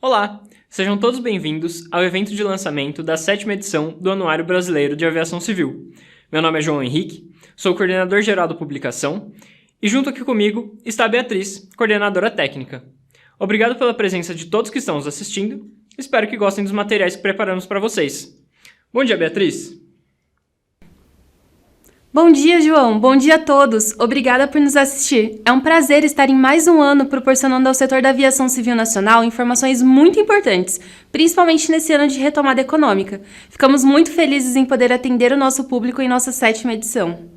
Olá, sejam todos bem-vindos ao evento de lançamento da 7ª edição do Anuário Brasileiro de Aviação Civil. Meu nome é João Henrique, sou o coordenador geral da publicação e junto aqui comigo está a Beatriz, coordenadora técnica. Obrigado pela presença de todos que estão nos assistindo, espero que gostem dos materiais que preparamos para vocês. Bom dia, Beatriz! Bom dia, João. Bom dia a todos. Obrigada por nos assistir. É um prazer estar em mais um ano proporcionando ao setor da aviação civil nacional informações muito importantes, principalmente nesse ano de retomada econômica. Ficamos muito felizes em poder atender o nosso público em nossa 7ª edição.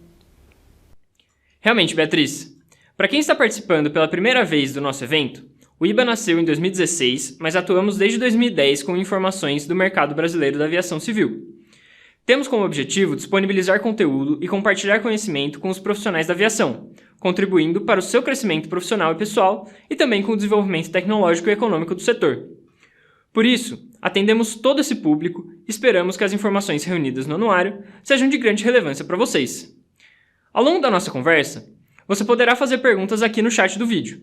Realmente, Beatriz, para quem está participando pela primeira vez do nosso evento, o IBA nasceu em 2016, mas atuamos desde 2010 com informações do mercado brasileiro da aviação civil. Temos como objetivo disponibilizar conteúdo e compartilhar conhecimento com os profissionais da aviação, contribuindo para o seu crescimento profissional e pessoal e também com o desenvolvimento tecnológico e econômico do setor. Por isso, atendemos todo esse público e esperamos que as informações reunidas no anuário sejam de grande relevância para vocês. Ao longo da nossa conversa, você poderá fazer perguntas aqui no chat do vídeo.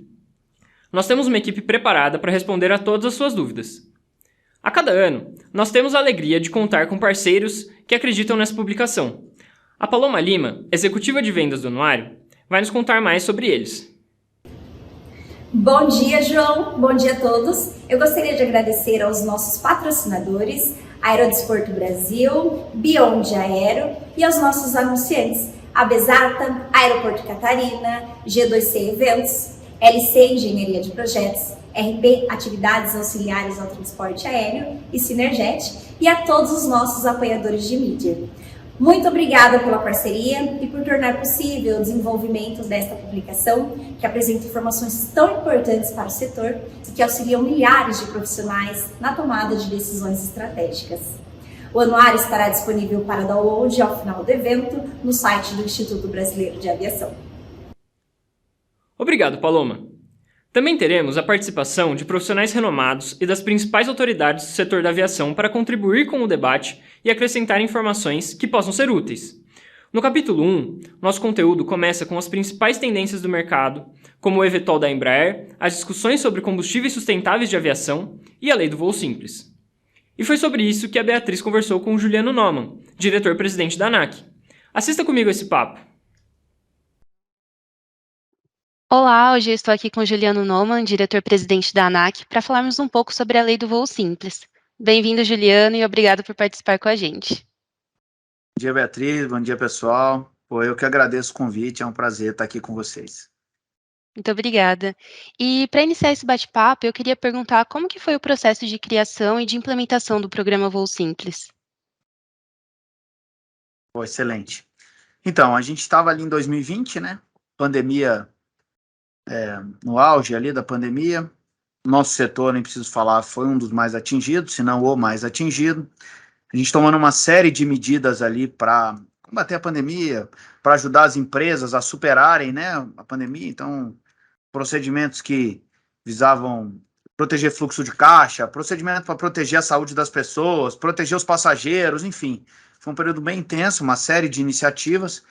Nós temos uma equipe preparada para responder a todas as suas dúvidas. A cada ano, nós temos a alegria de contar com parceiros que acreditam nessa publicação. A Paloma Lima, executiva de vendas do anuário, vai nos contar mais sobre eles. Bom dia, João. Bom dia a todos. Eu gostaria de agradecer aos nossos patrocinadores, Aerodesporto Brasil, Beyond Aero e aos nossos anunciantes, a Besata, Aeroporto Catarina, G2C Eventos, LC Engenharia de Projetos, RP Atividades Auxiliares ao Transporte Aéreo e Sinerjet e a todos os nossos apoiadores de mídia. Muito obrigada pela parceria e por tornar possível o desenvolvimento desta publicação que apresenta informações tão importantes para o setor e que auxiliam milhares de profissionais na tomada de decisões estratégicas. O anuário estará disponível para download ao final do evento no site do Instituto Brasileiro de Aviação. Obrigado, Paloma. Também teremos a participação de profissionais renomados e das principais autoridades do setor da aviação para contribuir com o debate e acrescentar informações que possam ser úteis. No capítulo 1, nosso conteúdo começa com as principais tendências do mercado, como o eVTOL da Embraer, as discussões sobre combustíveis sustentáveis de aviação e a lei do voo simples. E foi sobre isso que a Beatriz conversou com o Juliano Naumann, diretor-presidente da ANAC. Assista comigo esse papo. Olá, hoje eu estou aqui com o Juliano Naumann, diretor-presidente da ANAC, para falarmos um pouco sobre a lei do voo simples. Bem-vindo, Juliano, e obrigado por participar com a gente. Bom dia, Beatriz. Bom dia, pessoal. Eu que agradeço o convite, é um prazer estar aqui com vocês. Muito obrigada. E para iniciar esse bate-papo, eu queria perguntar como que foi o processo de criação e de implementação do programa Voo Simples. Excelente. Então, a gente estava ali em 2020, né? Pandemia, no auge ali da pandemia. Nosso setor, nem preciso falar, foi um dos mais atingidos, se não o mais atingido. A gente tomando uma série de medidas ali para combater a pandemia, para ajudar as empresas a superarem, né, a pandemia. Então, procedimentos que visavam proteger fluxo de caixa, procedimento para proteger a saúde das pessoas, proteger os passageiros, enfim. Foi um período bem intenso, uma série de iniciativas,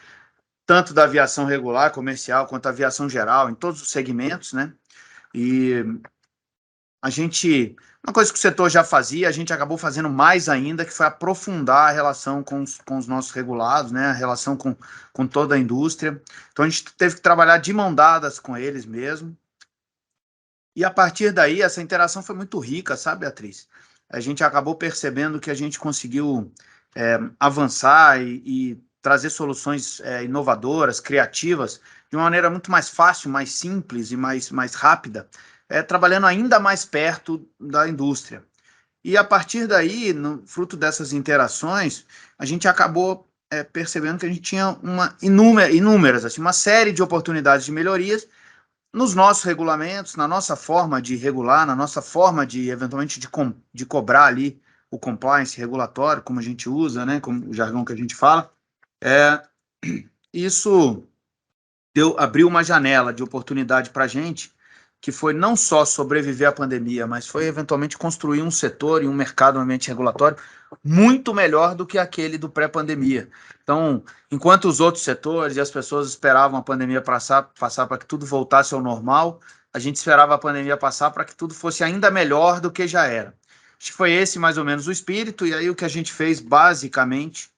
tanto da aviação regular, comercial, quanto da aviação geral, em todos os segmentos, né? E uma coisa que o setor já fazia, a gente acabou fazendo mais ainda, que foi aprofundar a relação com os nossos regulados, né? A relação com toda a indústria. Então, a gente teve que trabalhar de mão dadas com eles mesmo. E, a partir daí, essa interação foi muito rica, sabe, Beatriz? A gente acabou percebendo que a gente conseguiu avançar e trazer soluções inovadoras, criativas, de uma maneira muito mais fácil, mais simples e mais rápida, trabalhando ainda mais perto da indústria. E a partir daí, fruto dessas interações, a gente acabou percebendo que a gente tinha inúmeras, assim, uma série de oportunidades de melhorias nos nossos regulamentos, na nossa forma de regular, na nossa forma de, eventualmente, de cobrar ali o compliance regulatório, como a gente usa, né, como o jargão que a gente fala. Isso abriu uma janela de oportunidade para a gente, que foi não só sobreviver à pandemia, mas foi eventualmente construir um setor e um mercado, um ambiente regulatório muito melhor do que aquele do pré-pandemia. Então, enquanto os outros setores e as pessoas esperavam a pandemia passar para que tudo voltasse ao normal, a gente esperava a pandemia passar para que tudo fosse ainda melhor do que já era. Acho que foi esse mais ou menos o espírito, e aí o que a gente fez basicamente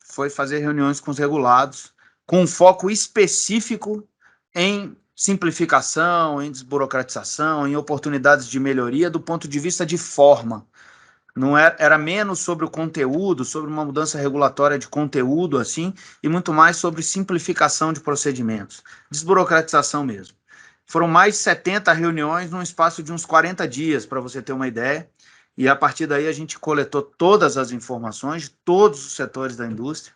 foi fazer reuniões com os regulados, com um foco específico em simplificação, em desburocratização, em oportunidades de melhoria do ponto de vista de forma. Não era menos sobre o conteúdo, sobre uma mudança regulatória de conteúdo, assim, e muito mais sobre simplificação de procedimentos, desburocratização mesmo. Foram mais de 70 reuniões num espaço de uns 40 dias, para você ter uma ideia, e a partir daí a gente coletou todas as informações de todos os setores da indústria.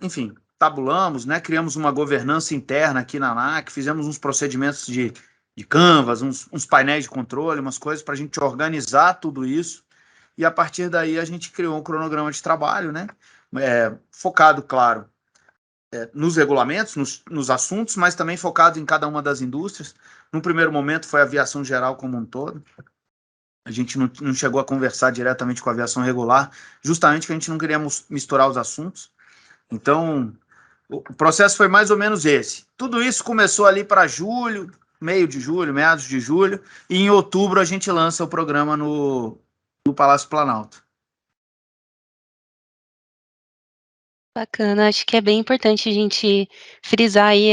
Enfim, tabulamos, né, criamos uma governança interna aqui na ANAC, fizemos uns procedimentos de Canvas, uns painéis de controle, umas coisas para a gente organizar tudo isso. E a partir daí a gente criou um cronograma de trabalho, né? Focado, claro, nos regulamentos, nos assuntos, mas também focado em cada uma das indústrias. No primeiro momento foi a aviação geral como um todo. A gente não chegou a conversar diretamente com a aviação regular, justamente porque a gente não queria misturar os assuntos. Então, o processo foi mais ou menos esse. Tudo isso começou ali para julho, meio de julho, meados de julho, e em outubro a gente lança o programa no Palácio Planalto. Bacana, acho que é bem importante a gente frisar aí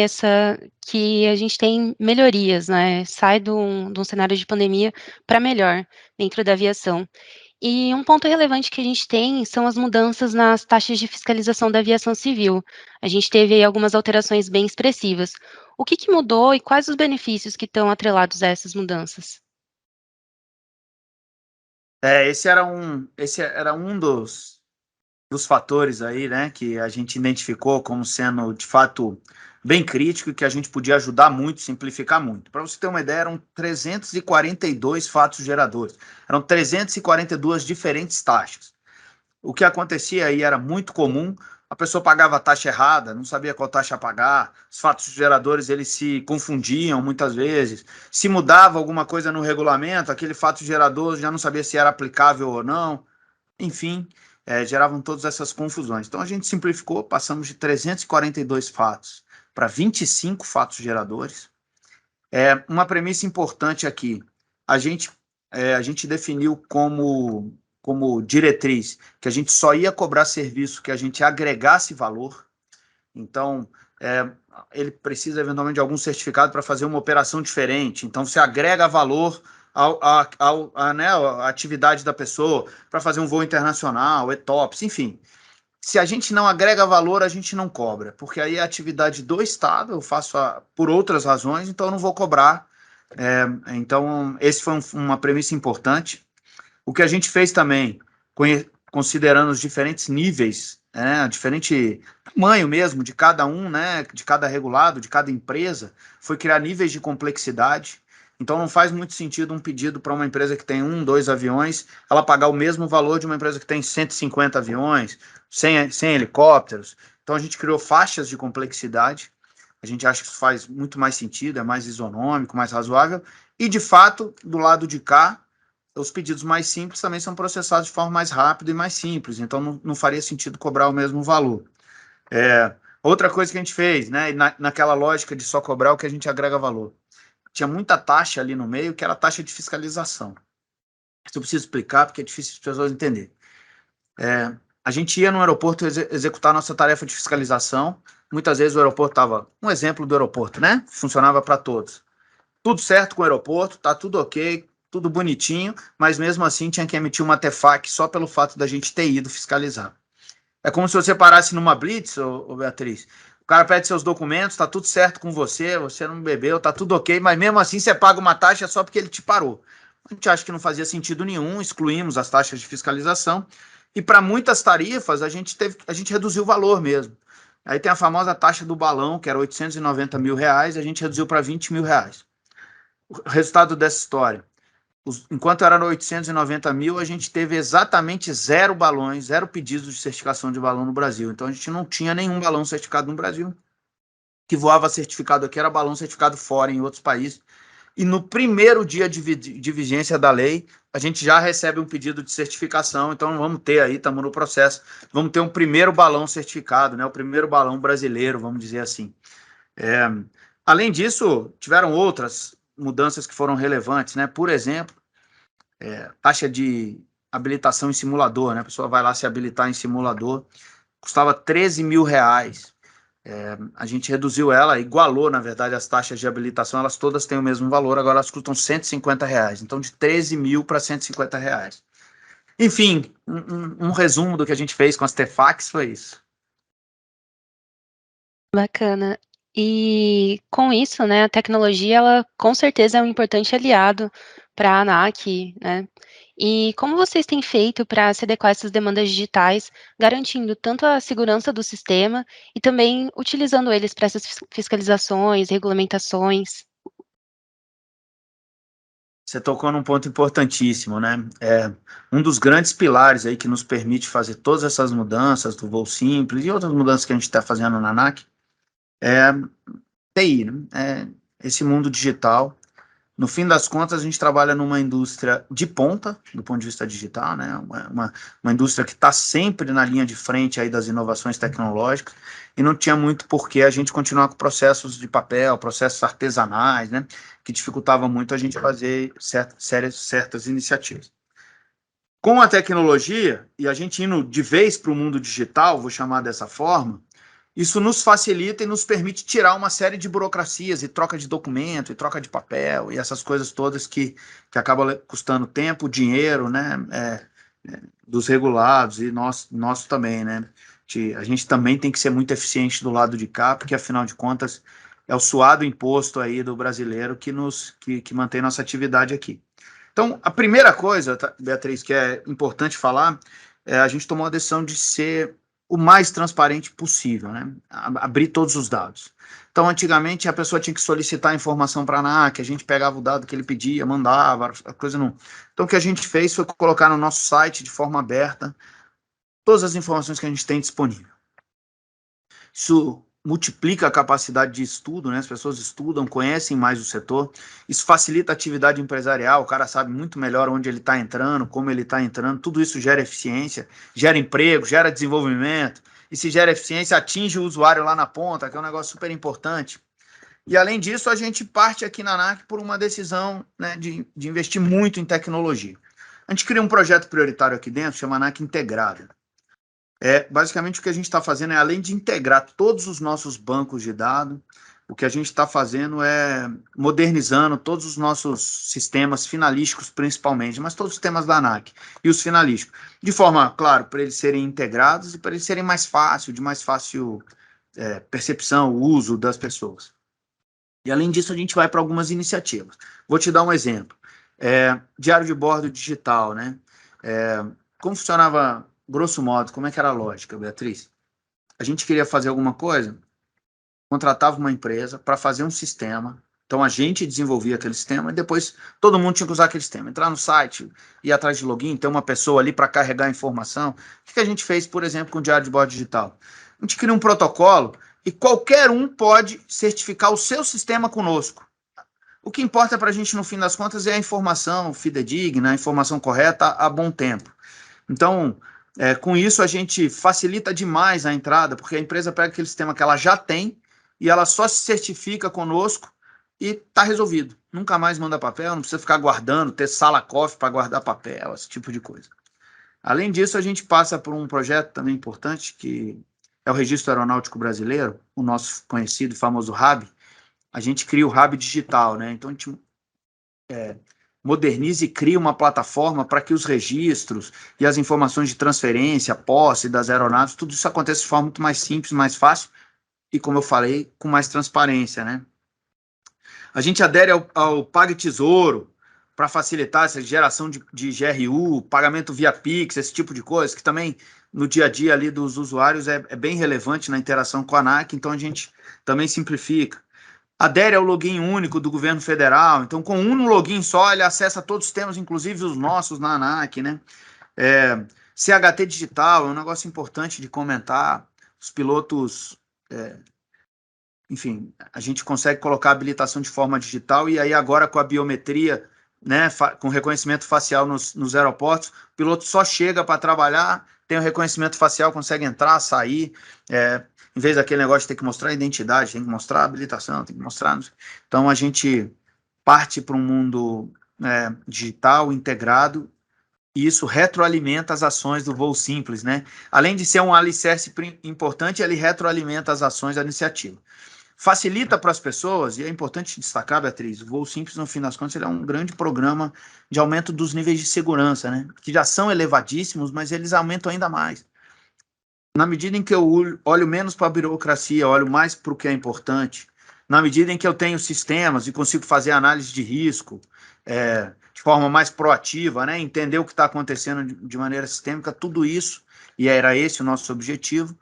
que a gente tem melhorias, né? Sai de um cenário de pandemia para melhor dentro da aviação. E um ponto relevante que a gente tem são as mudanças nas taxas de fiscalização da aviação civil. A gente teve aí algumas alterações bem expressivas. O que mudou e quais os benefícios que estão atrelados a essas mudanças? Esse era um dos fatores aí, né, que a gente identificou como sendo, de fato, bem crítico e que a gente podia ajudar muito, simplificar muito. Para você ter uma ideia, eram 342 fatos geradores, eram 342 diferentes taxas. O que acontecia aí era muito comum, a pessoa pagava a taxa errada, não sabia qual taxa pagar, os fatos geradores eles se confundiam muitas vezes, se mudava alguma coisa no regulamento, aquele fato gerador já não sabia se era aplicável ou não, enfim, geravam todas essas confusões. Então a gente simplificou, passamos de 342 fatos para 25 fatos geradores. Uma premissa importante aqui, a gente definiu como diretriz que a gente só ia cobrar serviço que a gente agregasse valor. Então, ele precisa eventualmente de algum certificado para fazer uma operação diferente. Então, você agrega valor à atividade da pessoa para fazer um voo internacional, ETOPS, enfim. Se a gente não agrega valor, a gente não cobra, porque aí é a atividade do Estado, eu faço por outras razões, então eu não vou cobrar. Então, esse foi uma premissa importante. O que a gente fez também, considerando os diferentes níveis, diferente tamanho mesmo de cada um, né, de cada regulado, de cada empresa, foi criar níveis de complexidade. Então não faz muito sentido um pedido para uma empresa que tem 2 aviões, ela pagar o mesmo valor de uma empresa que tem 150 aviões, 100 helicópteros. Então a gente criou faixas de complexidade, a gente acha que isso faz muito mais sentido, é mais isonômico, mais razoável, e de fato, do lado de cá, os pedidos mais simples também são processados de forma mais rápida e mais simples, então não faria sentido cobrar o mesmo valor. Outra coisa que a gente fez, né, naquela lógica de só cobrar o que a gente agrega valor, tinha muita taxa ali no meio, que era a taxa de fiscalização. Isso eu preciso explicar, porque é difícil as pessoas entenderem. A gente ia no aeroporto executar nossa tarefa de fiscalização, muitas vezes o aeroporto estava, um exemplo do aeroporto, né, funcionava para todos. Tudo certo com o aeroporto, tá tudo ok, tudo bonitinho, mas mesmo assim tinha que emitir uma TEFAC só pelo fato da gente ter ido fiscalizar. É como se você parasse numa blitz, ô Beatriz, o cara pede seus documentos, tá tudo certo com você não bebeu, tá tudo ok, mas mesmo assim você paga uma taxa só porque ele te parou. A gente acha que não fazia sentido nenhum, excluímos as taxas de fiscalização, e para muitas tarifas a gente reduziu o valor mesmo. Aí tem a famosa taxa do balão, que era R$890 mil, a gente reduziu para R$20 mil. O resultado dessa história, enquanto era no 890 mil, a gente teve exatamente 0 balões, 0 pedidos de certificação de balão no Brasil. Então, a gente não tinha nenhum balão certificado no Brasil. Que voava certificado aqui era balão certificado fora, em outros países. E no primeiro dia de vigência da lei, a gente já recebe um pedido de certificação. Então, vamos ter aí, estamos no processo, vamos ter um primeiro balão certificado, né? O primeiro balão brasileiro, vamos dizer assim. Além disso, tiveram outras mudanças que foram relevantes, né? Por exemplo, taxa de habilitação em simulador, né? A pessoa vai lá se habilitar em simulador, custava 13 mil reais. A gente reduziu ela, igualou, na verdade, as taxas de habilitação, elas todas têm o mesmo valor, agora elas custam 150 reais. Então, de 13 mil para 150 reais. Enfim, um resumo do que a gente fez com as TEFACs foi isso. Bacana. E com isso, né, a tecnologia, ela com certeza é um importante aliado para a ANAC, né? E como vocês têm feito para se adequar a essas demandas digitais, garantindo tanto a segurança do sistema e também utilizando eles para essas fiscalizações, regulamentações? Você tocou num ponto importantíssimo, né? Um dos grandes pilares aí que nos permite fazer todas essas mudanças do voo simples e outras mudanças que a gente está fazendo na ANAC é TI, né? Esse mundo digital. No fim das contas, a gente trabalha numa indústria de ponta, do ponto de vista digital, né? Uma indústria que está sempre na linha de frente aí das inovações tecnológicas, e não tinha muito porquê a gente continuar com processos de papel, processos artesanais, né? Que dificultava muito a gente fazer certas iniciativas. Com a tecnologia, e a gente indo de vez para o mundo digital, vou chamar dessa forma, isso nos facilita e nos permite tirar uma série de burocracias e troca de documento, e troca de papel, e essas coisas todas que acabam custando tempo, dinheiro, né, dos regulados, e nosso também, né. A gente também tem que ser muito eficiente do lado de cá, porque, afinal de contas, é o suado imposto aí do brasileiro que mantém nossa atividade aqui. Então, a primeira coisa, Beatriz, que é importante falar, a gente tomou a decisão de ser o mais transparente possível, né? Abrir todos os dados. Então, antigamente, a pessoa tinha que solicitar informação para a ANAC, a gente pegava o dado que ele pedia, mandava, a coisa não... Então, o que a gente fez foi colocar no nosso site, de forma aberta, todas as informações que a gente tem disponível. Isso multiplica a capacidade de estudo, né? As pessoas estudam, conhecem mais o setor, isso facilita a atividade empresarial, o cara sabe muito melhor onde ele está entrando, como ele está entrando, tudo isso gera eficiência, gera emprego, gera desenvolvimento, e se gera eficiência, atinge o usuário lá na ponta, que é um negócio super importante. E, além disso, a gente parte aqui na ANAC por uma decisão, né, de investir muito em tecnologia. A gente cria um projeto prioritário aqui dentro, chama ANAC Integrada. Basicamente, o que a gente está fazendo é, além de integrar todos os nossos bancos de dados, o que a gente está fazendo é modernizando todos os nossos sistemas finalísticos, principalmente, mas todos os sistemas da ANAC e os finalísticos, de forma, claro, para eles serem integrados e para eles serem de mais fácil percepção, uso das pessoas. E, além disso, a gente vai para algumas iniciativas. Vou te dar um exemplo. Diário de bordo digital, né? Como funcionava, grosso modo, como é que era a lógica, Beatriz? A gente queria fazer alguma coisa, contratava uma empresa para fazer um sistema, então a gente desenvolvia aquele sistema e depois todo mundo tinha que usar aquele sistema, entrar no site, ir atrás de login, ter uma pessoa ali para carregar a informação. O que a gente fez, por exemplo, com o Diário de Bordo Digital? A gente cria um protocolo e qualquer um pode certificar o seu sistema conosco. O que importa para a gente, no fim das contas, é a informação fidedigna, a informação correta a bom tempo. Então, com isso, a gente facilita demais a entrada, porque a empresa pega aquele sistema que ela já tem e ela só se certifica conosco e está resolvido. Nunca mais manda papel, não precisa ficar guardando, ter sala-cofre para guardar papel, esse tipo de coisa. Além disso, a gente passa por um projeto também importante, que é o Registro Aeronáutico Brasileiro, o nosso conhecido e famoso RAB. A gente cria o RAB digital, né? Então, a gente moderniza e cria uma plataforma para que os registros e as informações de transferência, posse das aeronaves, tudo isso aconteça de forma muito mais simples, mais fácil e, como eu falei, com mais transparência, né? A gente adere ao PagTesouro para facilitar essa geração de GRU, pagamento via Pix, esse tipo de coisa, que também no dia a dia ali dos usuários é bem relevante na interação com a ANAC, então a gente também simplifica. Adere ao login único do governo federal, então com um login só ele acessa todos os temas, inclusive os nossos na ANAC, né? CHT digital é um negócio importante de comentar, os pilotos, enfim, a gente consegue colocar a habilitação de forma digital e aí agora com a biometria, né, com reconhecimento facial nos aeroportos, o piloto só chega para trabalhar, tem o reconhecimento facial, consegue entrar, sair, em vez daquele negócio de ter que mostrar a identidade, tem que mostrar a habilitação, tem que mostrar... Então, a gente parte para um mundo digital, integrado, e isso retroalimenta as ações do Voo Simples, né? Além de ser um alicerce importante, ele retroalimenta as ações da iniciativa. Facilita para as pessoas, e é importante destacar, Beatriz, o Voo Simples, no fim das contas, ele é um grande programa de aumento dos níveis de segurança, né? Que já são elevadíssimos, mas eles aumentam ainda mais. Na medida em que eu olho menos para a burocracia, olho mais para o que é importante, na medida em que eu tenho sistemas e consigo fazer análise de risco de forma mais proativa, né? Entender o que está acontecendo de maneira sistêmica, tudo isso, e era esse o nosso objetivo,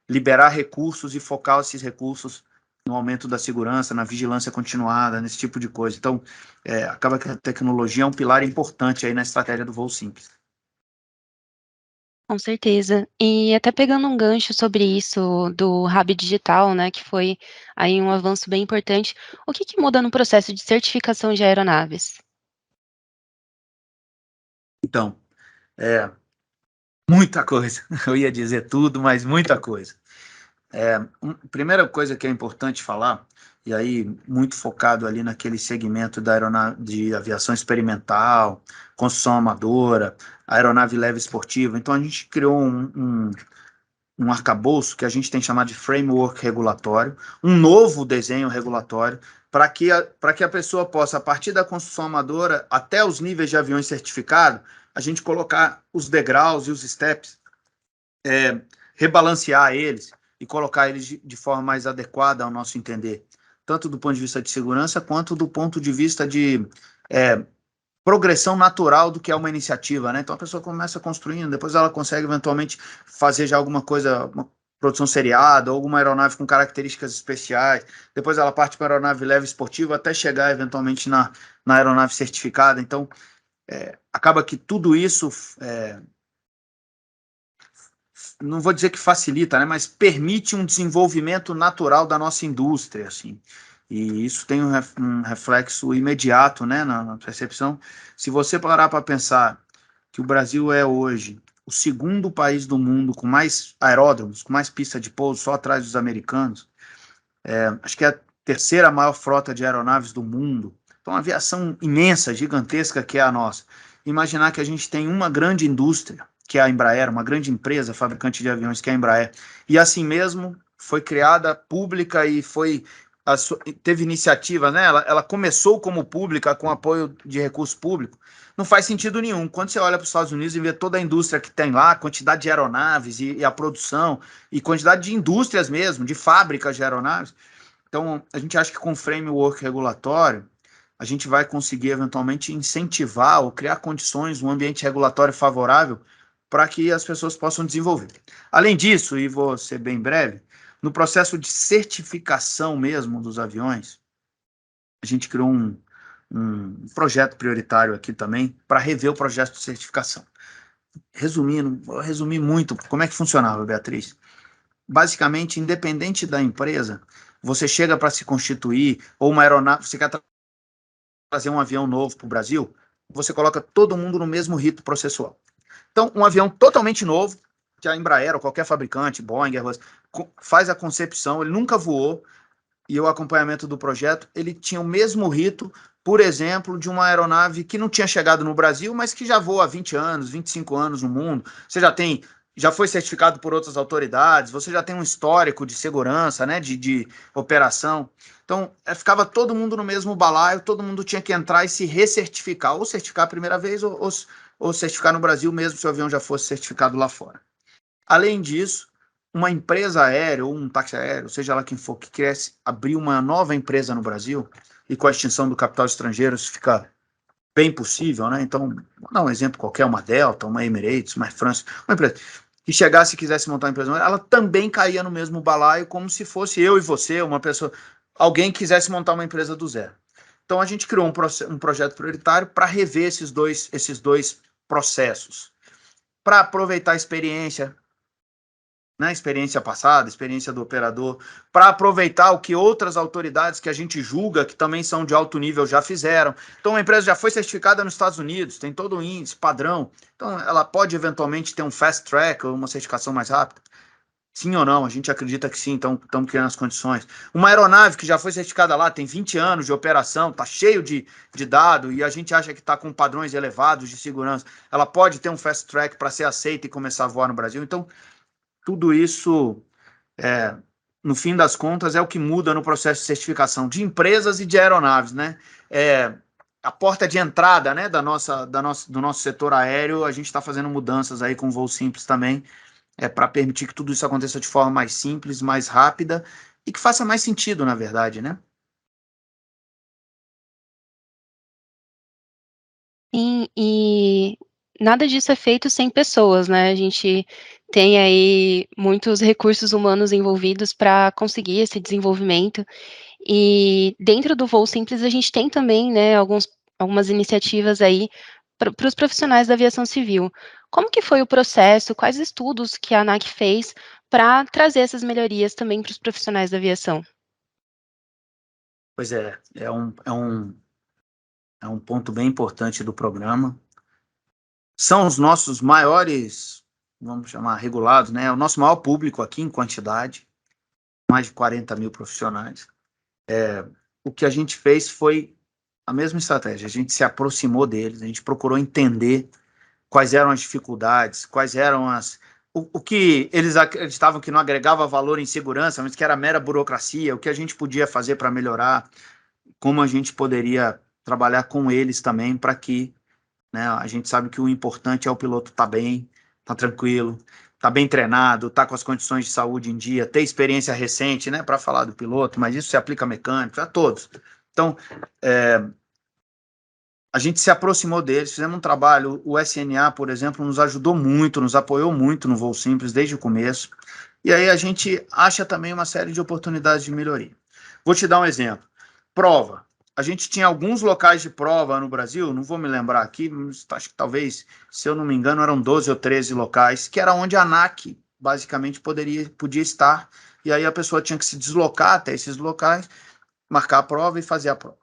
liberar recursos e focar esses recursos no aumento da segurança, na vigilância continuada, nesse tipo de coisa. Então, acaba que a tecnologia é um pilar importante aí na estratégia do Voo Simples. Com certeza. E até pegando um gancho sobre isso do Hub Digital, né, que foi aí um avanço bem importante, o que muda no processo de certificação de aeronaves? Então, muita coisa. Eu ia dizer tudo, mas muita coisa. Primeira coisa que é importante falar, e aí muito focado ali naquele segmento da de aviação experimental, construção amadora, aeronave leve esportiva. Então, a gente criou um arcabouço que a gente tem chamado de framework regulatório, um novo desenho regulatório, para que a pessoa possa, a partir da construção amadora até os níveis de aviões certificados, a gente colocar os degraus e os steps, rebalancear eles e colocar eles de forma mais adequada ao nosso entender, tanto do ponto de vista de segurança, quanto do ponto de vista de progressão natural do que é uma iniciativa, né? Então a pessoa começa construindo, depois ela consegue eventualmente fazer já alguma coisa, uma produção seriada, ou alguma aeronave com características especiais, depois ela parte para a aeronave leve esportiva, até chegar eventualmente na aeronave certificada. Então, acaba que tudo isso, não vou dizer que facilita, né, mas permite um desenvolvimento natural da nossa indústria, assim. E isso tem um reflexo imediato, né, na percepção. Se você parar para pensar que o Brasil é hoje o segundo país do mundo com mais aeródromos, com mais pista de pouso, só atrás dos americanos, acho que é a terceira maior frota de aeronaves do mundo. Então, uma aviação imensa, gigantesca que é a nossa. Imaginar que a gente tem uma grande indústria, que é a Embraer, uma grande empresa fabricante de aviões, que é a Embraer, e assim mesmo foi criada pública e teve iniciativa, né? Ela começou como pública, com apoio de recurso público. Não faz sentido nenhum. Quando você olha para os Estados Unidos e vê toda a indústria que tem lá, a quantidade de aeronaves e a produção, e quantidade de indústrias mesmo, de fábricas de aeronaves. Então, a gente acha que com o framework regulatório, a gente vai conseguir eventualmente incentivar ou criar condições, um ambiente regulatório favorável para que as pessoas possam desenvolver. Além disso, e vou ser bem breve, no processo de certificação mesmo dos aviões, a gente criou um projeto prioritário aqui também para rever o processo de certificação. Resumindo, vou resumir muito como é que funcionava, Beatriz. Basicamente, independente da empresa, você chega para se constituir, ou uma aeronave, você quer trazer um avião novo para o Brasil, você coloca todo mundo no mesmo rito processual. Então, um avião totalmente novo, que a Embraer ou qualquer fabricante, Boeing, Airbus, faz a concepção, ele nunca voou, e o acompanhamento do projeto, ele tinha o mesmo rito, por exemplo, de uma aeronave que não tinha chegado no Brasil, mas que já voa há 20 anos, 25 anos no mundo. Você já foi certificado por outras autoridades, você já tem um histórico de segurança, né, de operação. Então, ficava todo mundo no mesmo balaio, todo mundo tinha que entrar e se recertificar, ou certificar a primeira vez, ou certificar no Brasil mesmo, se o avião já fosse certificado lá fora. Além disso, uma empresa aérea ou um táxi aéreo, seja lá quem for, que quisesse abrir uma nova empresa no Brasil, e com a extinção do capital estrangeiro isso fica bem possível, né? Então, vou dar um exemplo qualquer, uma Delta, uma Emirates, uma Air France, uma empresa que chegasse e quisesse montar uma empresa, ela também caía no mesmo balaio, como se fosse eu e você, uma pessoa, alguém quisesse montar uma empresa do zero. Então, a gente criou um projeto prioritário para rever esses dois processos, para aproveitar a experiência, né, experiência passada, experiência do operador, para aproveitar o que outras autoridades que a gente julga que também são de alto nível já fizeram. Então, a empresa já foi certificada nos Estados Unidos, tem todo o índice, padrão, então ela pode eventualmente ter um fast track ou uma certificação mais rápida. Sim ou não? A gente acredita que sim, então estamos criando as condições. Uma aeronave que já foi certificada lá, tem 20 anos de operação, está cheio de dado, e a gente acha que está com padrões elevados de segurança, ela pode ter um fast track para ser aceita e começar a voar no Brasil. Então, tudo isso, no fim das contas, é o que muda no processo de certificação de empresas e de aeronaves, né? A porta de entrada, né, do nosso setor aéreo, a gente está fazendo mudanças aí com voo simples também, para permitir que tudo isso aconteça de forma mais simples, mais rápida e que faça mais sentido, na verdade, né? Sim, e nada disso é feito sem pessoas, né? A gente tem aí muitos recursos humanos envolvidos para conseguir esse desenvolvimento. E dentro do Voo Simples a gente tem também, né, algumas iniciativas aí para os profissionais da aviação civil. Como que foi o processo? Quais estudos que a ANAC fez para trazer essas melhorias também para os profissionais da aviação? Pois é um ponto bem importante do programa. São os nossos maiores, vamos chamar, regulados, né? O nosso maior público aqui em quantidade, mais de 40 mil profissionais. O que a gente fez foi a mesma estratégia, a gente se aproximou deles, a gente procurou entender quais eram as dificuldades, quais eram o que eles acreditavam que não agregava valor em segurança, mas que era mera burocracia, o que a gente podia fazer para melhorar, como a gente poderia trabalhar com eles também para que, né, a gente sabe que o importante é o piloto estar bem, estar tranquilo, estar bem treinado, estar com as condições de saúde em dia, ter experiência recente, né, para falar do piloto, mas isso se aplica a mecânicos, a todos. Então, a gente se aproximou deles, fizemos um trabalho, o SNA, por exemplo, nos ajudou muito, nos apoiou muito no Voo Simples desde o começo, e aí a gente acha também uma série de oportunidades de melhoria. Vou te dar um exemplo. Prova. A gente tinha alguns locais de prova no Brasil, não vou me lembrar aqui, mas acho que talvez, se eu não me engano, eram 12 ou 13 locais, que era onde a ANAC basicamente podia estar, e aí a pessoa tinha que se deslocar até esses locais, marcar a prova e fazer a prova.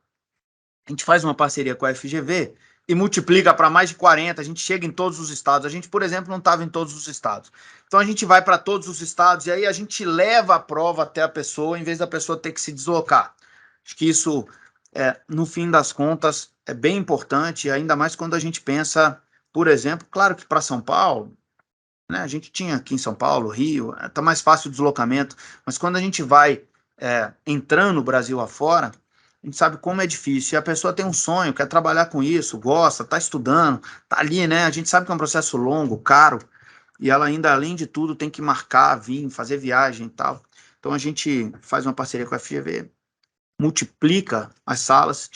A gente faz uma parceria com a FGV e multiplica para mais de 40, a gente chega em todos os estados. A gente, por exemplo, não estava em todos os estados. Então a gente vai para todos os estados e aí a gente leva a prova até a pessoa, em vez da pessoa ter que se deslocar. Acho que isso, no fim das contas, é bem importante, ainda mais quando a gente pensa, por exemplo, claro que para São Paulo, né, a gente tinha aqui em São Paulo, Rio, está mais fácil o deslocamento, mas quando a gente vai entrando o Brasil afora, a gente sabe como é difícil, e a pessoa tem um sonho, quer trabalhar com isso, gosta, está estudando, está ali, né? A gente sabe que é um processo longo, caro, e ela ainda, além de tudo, tem que marcar, vir, fazer viagem e tal. Então a gente faz uma parceria com a FGV, multiplica as salas,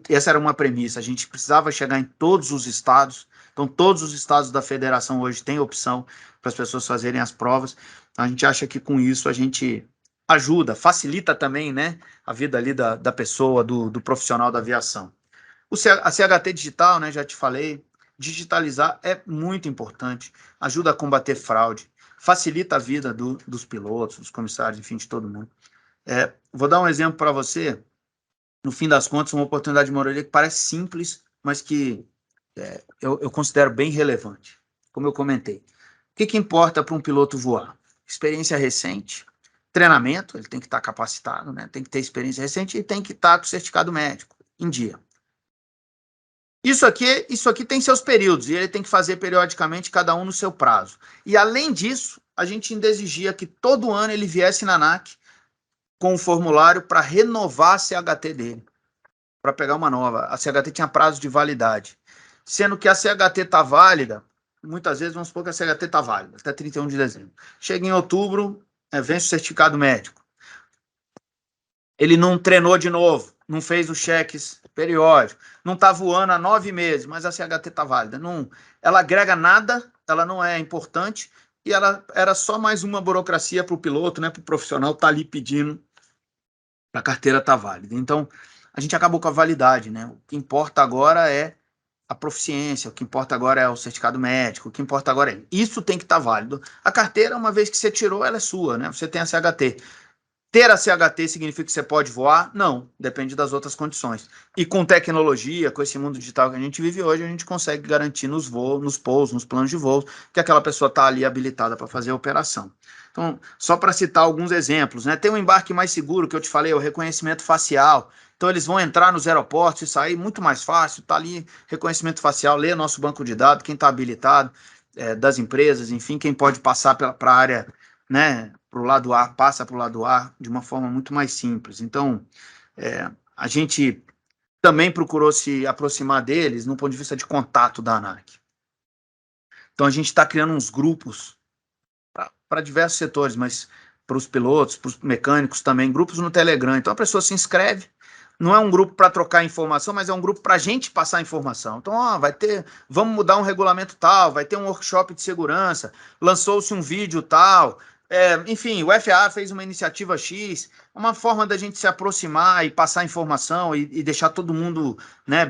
essa era uma premissa, a gente precisava chegar em todos os estados, então todos os estados da federação hoje têm opção para as pessoas fazerem as provas, a gente acha que com isso a gente ajuda, facilita também, né, a vida ali da pessoa, do profissional da aviação. A CHT digital, né, já te falei, digitalizar é muito importante, ajuda a combater fraude, facilita a vida dos pilotos, dos comissários, enfim, de todo mundo. Vou dar um exemplo para você, no fim das contas, uma oportunidade de melhoria que parece simples, mas que eu considero bem relevante, como eu comentei. O que importa para um piloto voar? Experiência recente, treinamento, ele tem que estar capacitado, né? Tem que ter experiência recente e tem que estar com certificado médico em dia. Isso aqui tem seus períodos, e ele tem que fazer periodicamente, cada um no seu prazo. E, além disso, a gente ainda exigia que todo ano ele viesse na ANAC com um formulário para renovar a CHT dele, para pegar uma nova. A CHT tinha prazo de validade. Sendo que a CHT está válida, muitas vezes, vamos supor que a CHT está válida, até 31 de dezembro. Chega em outubro, vence o certificado médico. Ele não treinou de novo, não fez os cheques periódicos, não está voando há 9 meses, mas a CHT está válida. Não, ela agrega nada, ela não é importante, e ela era só mais uma burocracia para o piloto, né, para o profissional estar ali pedindo para a carteira estar válida. Então, a gente acabou com a validade, né? O que importa agora é a proficiência, o que importa agora é o certificado médico, o que importa agora é isso tem que estar válido. A carteira, uma vez que você tirou, ela é sua, né? Você tem a CHT. Ter a CHT significa que você pode voar? Não, depende das outras condições. E com tecnologia, com esse mundo digital que a gente vive hoje, a gente consegue garantir nos voos, nos pousos, nos planos de voo, que aquela pessoa está ali habilitada para fazer a operação. Então, só para citar alguns exemplos, né? Tem um embarque mais seguro, que eu te falei, o reconhecimento facial. Então, eles vão entrar nos aeroportos e sair muito mais fácil, está ali reconhecimento facial, lê nosso banco de dados, quem está habilitado, das empresas, enfim, quem pode passar para a área, né, para o lado A, passa para o lado A de uma forma muito mais simples. Então, a gente também procurou se aproximar deles no ponto de vista de contato da ANAC. Então, a gente está criando uns grupos para diversos setores, mas para os pilotos, para os mecânicos também, grupos no Telegram. Então, a pessoa se inscreve, não é um grupo para trocar informação, mas é um grupo para a gente passar informação. Então, vamos mudar um regulamento tal, vai ter um workshop de segurança, lançou-se um vídeo tal, enfim, o FAA fez uma iniciativa X, uma forma da gente se aproximar e passar informação e deixar todo mundo, né,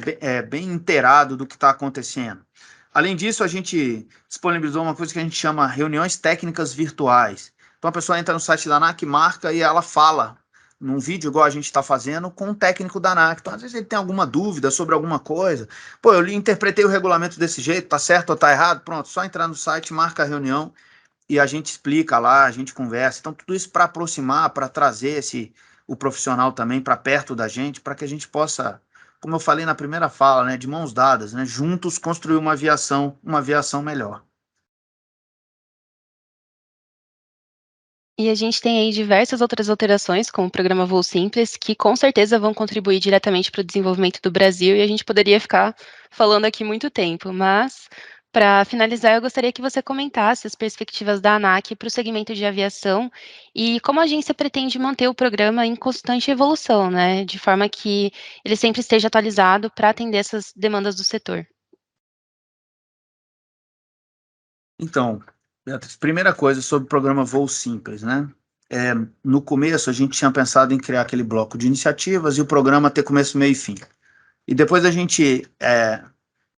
bem inteirado do que está acontecendo. Além disso, a gente disponibilizou uma coisa que a gente chama reuniões técnicas virtuais. Então, a pessoa entra no site da ANAC, marca e ela fala num vídeo igual a gente está fazendo com um técnico da ANAC. Então, às vezes ele tem alguma dúvida sobre alguma coisa. Pô, eu interpretei o regulamento desse jeito, tá certo ou tá errado? Pronto, só entrar no site, marca a reunião e a gente explica lá, a gente conversa. Então, tudo isso para aproximar, para trazer o profissional também para perto da gente, para que a gente possa, como eu falei na primeira fala, né, de mãos dadas, né, juntos construir uma aviação melhor. E a gente tem aí diversas outras alterações, como o programa Voo Simples, que com certeza vão contribuir diretamente para o desenvolvimento do Brasil, e a gente poderia ficar falando aqui muito tempo, mas, para finalizar, eu gostaria que você comentasse as perspectivas da ANAC para o segmento de aviação e como a agência pretende manter o programa em constante evolução, né, de forma que ele sempre esteja atualizado para atender essas demandas do setor. Então, Beatriz, primeira coisa sobre o programa Voo Simples, né? No começo, a gente tinha pensado em criar aquele bloco de iniciativas e o programa ter começo, meio e fim. E depois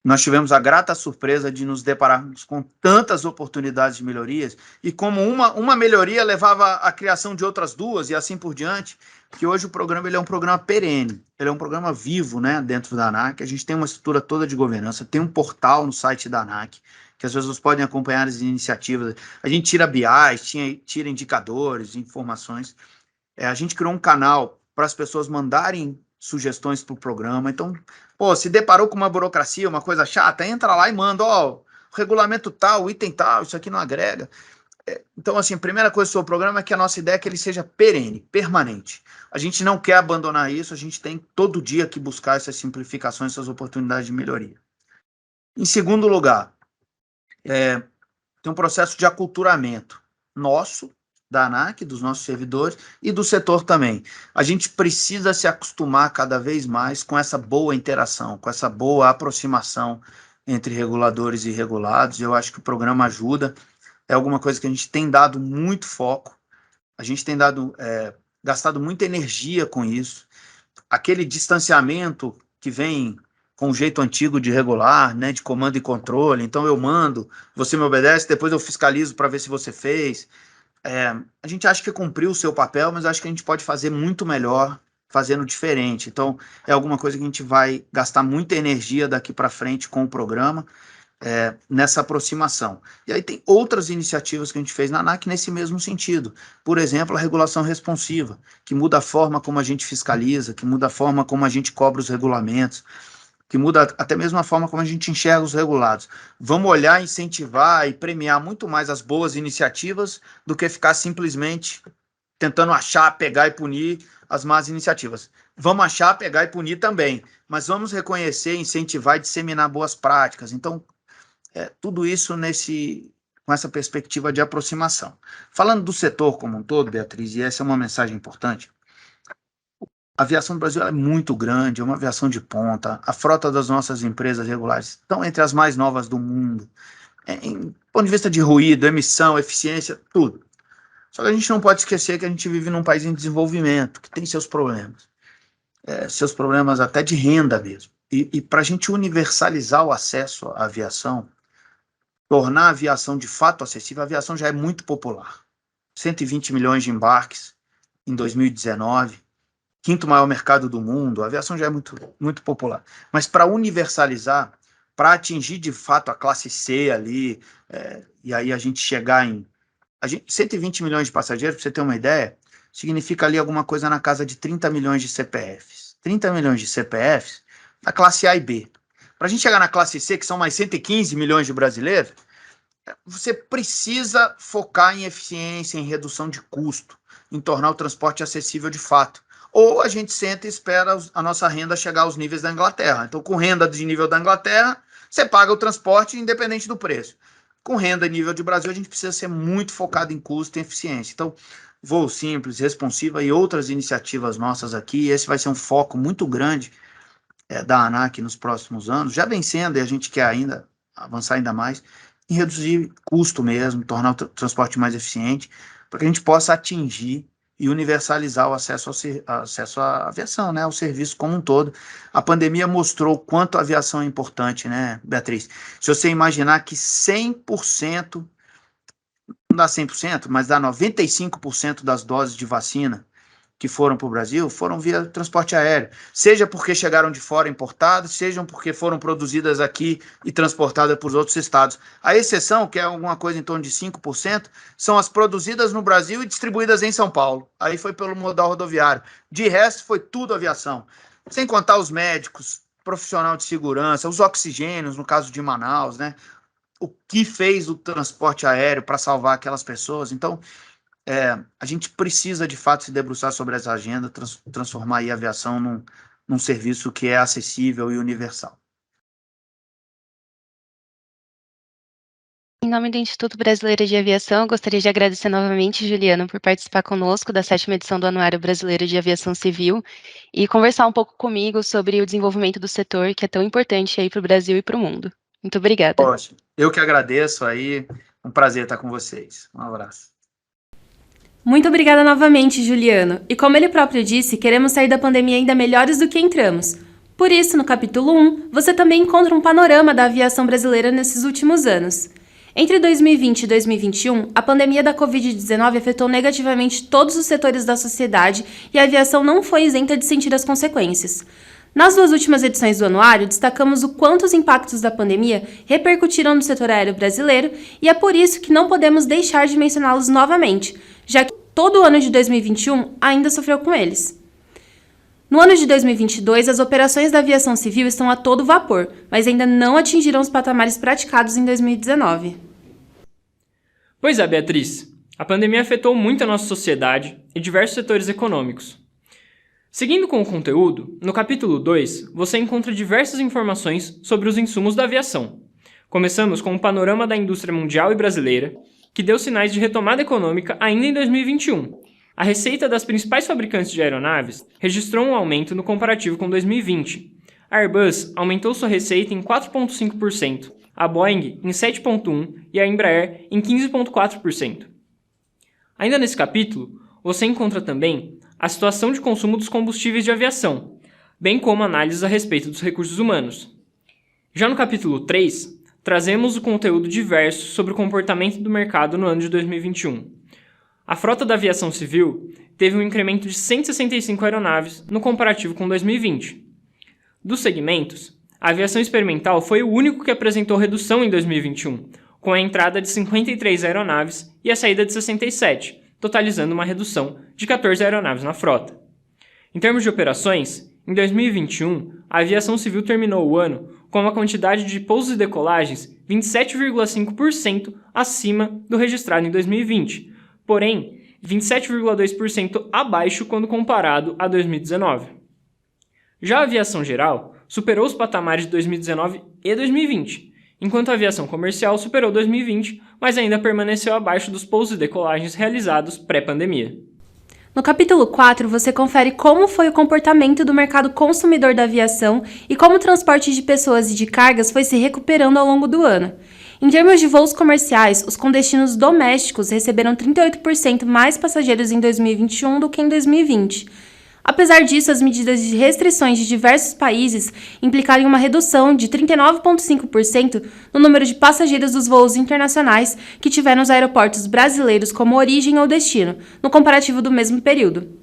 nós tivemos a grata surpresa de nos depararmos com tantas oportunidades de melhorias, e como uma melhoria levava à criação de outras duas, e assim por diante, que hoje o programa ele é um programa perene, ele é um programa vivo, né, dentro da ANAC. A gente tem uma estrutura toda de governança, tem um portal no site da ANAC, que as pessoas podem acompanhar as iniciativas. A gente tira BIs, tira indicadores, informações. A gente criou um canal para as pessoas mandarem sugestões para o programa. Então, pô, se deparou com uma burocracia, uma coisa chata, entra lá e manda, ó, regulamento tal, item tal, isso aqui não agrega. Então, assim, a primeira coisa sobre o programa é que a nossa ideia é que ele seja perene, permanente. A gente não quer abandonar isso, a gente tem todo dia que buscar essas simplificações, essas oportunidades de melhoria. Em segundo lugar, tem um processo de aculturamento nosso, da ANAC, dos nossos servidores e do setor também. A gente precisa se acostumar cada vez mais com essa boa interação, com essa boa aproximação entre reguladores e regulados. Eu acho que o programa ajuda, é alguma coisa que a gente tem dado muito foco, a gente tem gastado muita energia com isso. Aquele distanciamento que vem com o jeito antigo de regular, né, de comando e controle. Então eu mando, você me obedece, depois eu fiscalizo para ver se você fez. A gente acha que cumpriu o seu papel, mas acho que a gente pode fazer muito melhor, fazendo diferente. Então, é alguma coisa que a gente vai gastar muita energia daqui para frente com o programa, nessa aproximação. E aí tem outras iniciativas que a gente fez na ANAC nesse mesmo sentido. Por exemplo, a regulação responsiva, que muda a forma como a gente fiscaliza, que muda a forma como a gente cobra os regulamentos, que muda até mesmo a forma como a gente enxerga os regulados. Vamos olhar, incentivar e premiar muito mais as boas iniciativas do que ficar simplesmente tentando achar, pegar e punir as más iniciativas. Vamos achar, pegar e punir também, mas vamos reconhecer, incentivar e disseminar boas práticas. Então, tudo isso com essa perspectiva de aproximação. Falando do setor como um todo, Beatriz, e essa é uma mensagem importante, a aviação do Brasil é muito grande, é uma aviação de ponta. A frota das nossas empresas regulares estão entre as mais novas do mundo. Em ponto de vista de ruído, emissão, eficiência, tudo. Só que a gente não pode esquecer que a gente vive num país em desenvolvimento, que tem seus problemas. Seus problemas até de renda mesmo. E para a gente universalizar o acesso à aviação, tornar a aviação de fato acessível, a aviação já é muito popular. 120 milhões de embarques, em 2019, quinto maior mercado do mundo, a aviação já é muito, muito popular. Mas para universalizar, para atingir de fato a classe C ali, e aí a gente chegar em 120 milhões de passageiros, para você ter uma ideia, significa ali alguma coisa na casa de 30 milhões de CPFs. 30 milhões de CPFs na classe A e B. Para a gente chegar na classe C, que são mais 115 milhões de brasileiros, você precisa focar em eficiência, em redução de custo, em tornar o transporte acessível de fato. Ou a gente senta e espera a nossa renda chegar aos níveis da Inglaterra. Então, com renda de nível da Inglaterra, você paga o transporte independente do preço. Com renda nível de Brasil, a gente precisa ser muito focado em custo e eficiência. Então, Voo Simples, Responsiva e outras iniciativas nossas aqui, esse vai ser um foco muito grande da ANAC nos próximos anos, já vem sendo, e a gente quer ainda avançar ainda mais, em reduzir custo mesmo, tornar o transporte mais eficiente, para que a gente possa atingir e universalizar o acesso à aviação, né, ao serviço como um todo. A pandemia mostrou o quanto a aviação é importante, né, Beatriz? Se você imaginar que 100%, não dá 100%, mas dá 95% das doses de vacina que foram para o Brasil, foram via transporte aéreo, seja porque chegaram de fora importadas, sejam porque foram produzidas aqui e transportadas por outros estados. A exceção, que é alguma coisa em torno de 5%, são as produzidas no Brasil e distribuídas em São Paulo. Aí foi pelo modal rodoviário. De resto, foi tudo aviação. Sem contar os médicos, profissional de segurança, os oxigênios, no caso de Manaus, né? O que fez o transporte aéreo para salvar aquelas pessoas. Então, a gente precisa, de fato, se debruçar sobre essa agenda, transformar aí a aviação num serviço que é acessível e universal. Em nome do Instituto Brasileiro de Aviação, eu gostaria de agradecer novamente, Juliana, por participar conosco da 7ª edição do Anuário Brasileiro de Aviação Civil e conversar um pouco comigo sobre o desenvolvimento do setor, que é tão importante aí para o Brasil e para o mundo. Muito obrigada. Poxa, eu que agradeço aí, um prazer estar com vocês. Um abraço. Muito obrigada novamente, Juliano. E como ele próprio disse, queremos sair da pandemia ainda melhores do que entramos. Por isso, no capítulo 1, você também encontra um panorama da aviação brasileira nesses últimos anos. Entre 2020 e 2021, a pandemia da Covid-19 afetou negativamente todos os setores da sociedade e a aviação não foi isenta de sentir as consequências. Nas 2 últimas edições do anuário, destacamos o quanto os impactos da pandemia repercutiram no setor aéreo brasileiro e é por isso que não podemos deixar de mencioná-los novamente, já que todo o ano de 2021 ainda sofreu com eles. No ano de 2022, as operações da aviação civil estão a todo vapor, mas ainda não atingiram os patamares praticados em 2019. Pois é, Beatriz. A pandemia afetou muito a nossa sociedade e diversos setores econômicos. Seguindo com o conteúdo, no capítulo 2, você encontra diversas informações sobre os insumos da aviação. Começamos com um panorama da indústria mundial e brasileira, que deu sinais de retomada econômica ainda em 2021. A receita das principais fabricantes de aeronaves registrou um aumento no comparativo com 2020. A Airbus aumentou sua receita em 4,5%, a Boeing em 7,1% e a Embraer em 15,4%. Ainda nesse capítulo, você encontra também a situação de consumo dos combustíveis de aviação, bem como análises a respeito dos recursos humanos. Já no capítulo 3, trazemos o conteúdo diverso sobre o comportamento do mercado no ano de 2021. A frota da aviação civil teve um incremento de 165 aeronaves no comparativo com 2020. Dos segmentos, a aviação experimental foi o único que apresentou redução em 2021, com a entrada de 53 aeronaves e a saída de 67, totalizando uma redução de 14 aeronaves na frota. Em termos de operações, em 2021, a aviação civil terminou o ano com uma quantidade de pousos e decolagens 27,5% acima do registrado em 2020, porém 27,2% abaixo quando comparado a 2019. Já a aviação geral superou os patamares de 2019 e 2020, enquanto a aviação comercial superou 2020, mas ainda permaneceu abaixo dos pousos e decolagens realizados pré-pandemia. No capítulo 4, você confere como foi o comportamento do mercado consumidor da aviação e como o transporte de pessoas e de cargas foi se recuperando ao longo do ano. Em termos de voos comerciais, os com destinos domésticos receberam 38% mais passageiros em 2021 do que em 2020. Apesar disso, as medidas de restrições de diversos países implicaram em uma redução de 39,5% no número de passageiros dos voos internacionais que tiveram os aeroportos brasileiros como origem ou destino, no comparativo do mesmo período.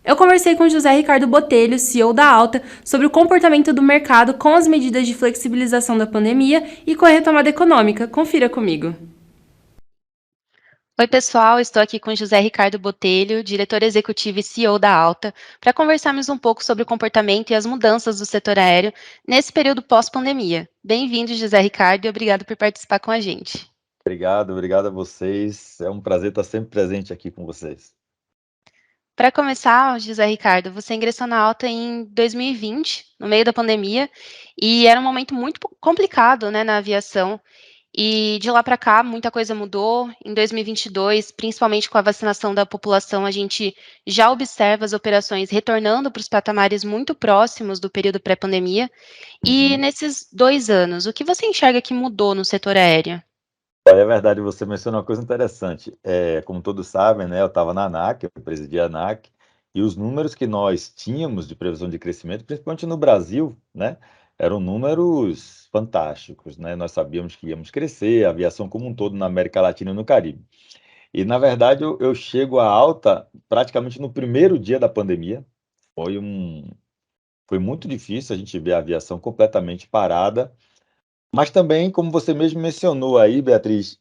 Eu conversei com José Ricardo Botelho, CEO da Alta, sobre o comportamento do mercado com as medidas de flexibilização da pandemia e com a retomada econômica. Confira comigo. Oi, pessoal, estou aqui com José Ricardo Botelho, diretor executivo e CEO da Alta, para conversarmos um pouco sobre o comportamento e as mudanças do setor aéreo nesse período pós-pandemia. Bem-vindo, José Ricardo, e obrigado por participar com a gente. Obrigado a vocês. É um prazer estar sempre presente aqui com vocês. Para começar, José Ricardo, você ingressou na Alta em 2020, no meio da pandemia, e era um momento muito complicado, né, na aviação. E de lá para cá, muita coisa mudou. Em 2022, principalmente com a vacinação da população, a gente já observa as operações retornando para os patamares muito próximos do período pré-pandemia. E nesses 2 anos, o que você enxerga que mudou no setor aéreo? É verdade, você mencionou uma coisa interessante. Como todos sabem, né, eu estava na ANAC, eu presidi a ANAC, e os números que nós tínhamos de previsão de crescimento, principalmente no Brasil, né, eram números fantásticos, né? Nós sabíamos que íamos crescer, a aviação como um todo na América Latina e no Caribe. E, na verdade, eu chego à Alta praticamente no primeiro dia da pandemia. Foi muito difícil a gente ver a aviação completamente parada. Mas também, como você mesmo mencionou aí, Beatriz,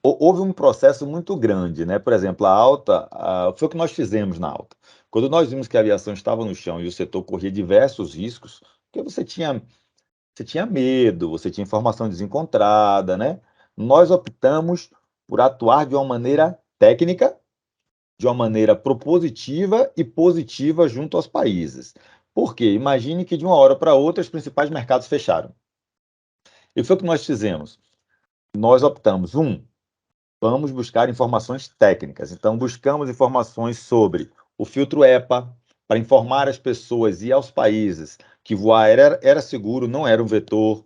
houve um processo muito grande, né? Por exemplo, a Alta, foi o que nós fizemos na Alta. Quando nós vimos que a aviação estava no chão e o setor corria diversos riscos, porque você tinha medo, você tinha informação desencontrada, né? Nós optamos por atuar de uma maneira técnica, de uma maneira propositiva e positiva junto aos países. Por quê? Imagine que de uma hora para outra os principais mercados fecharam. E foi o que nós fizemos. Nós optamos, vamos buscar informações técnicas. Então, buscamos informações sobre o filtro EPA, para informar as pessoas e aos países que voar era seguro, não era um vetor.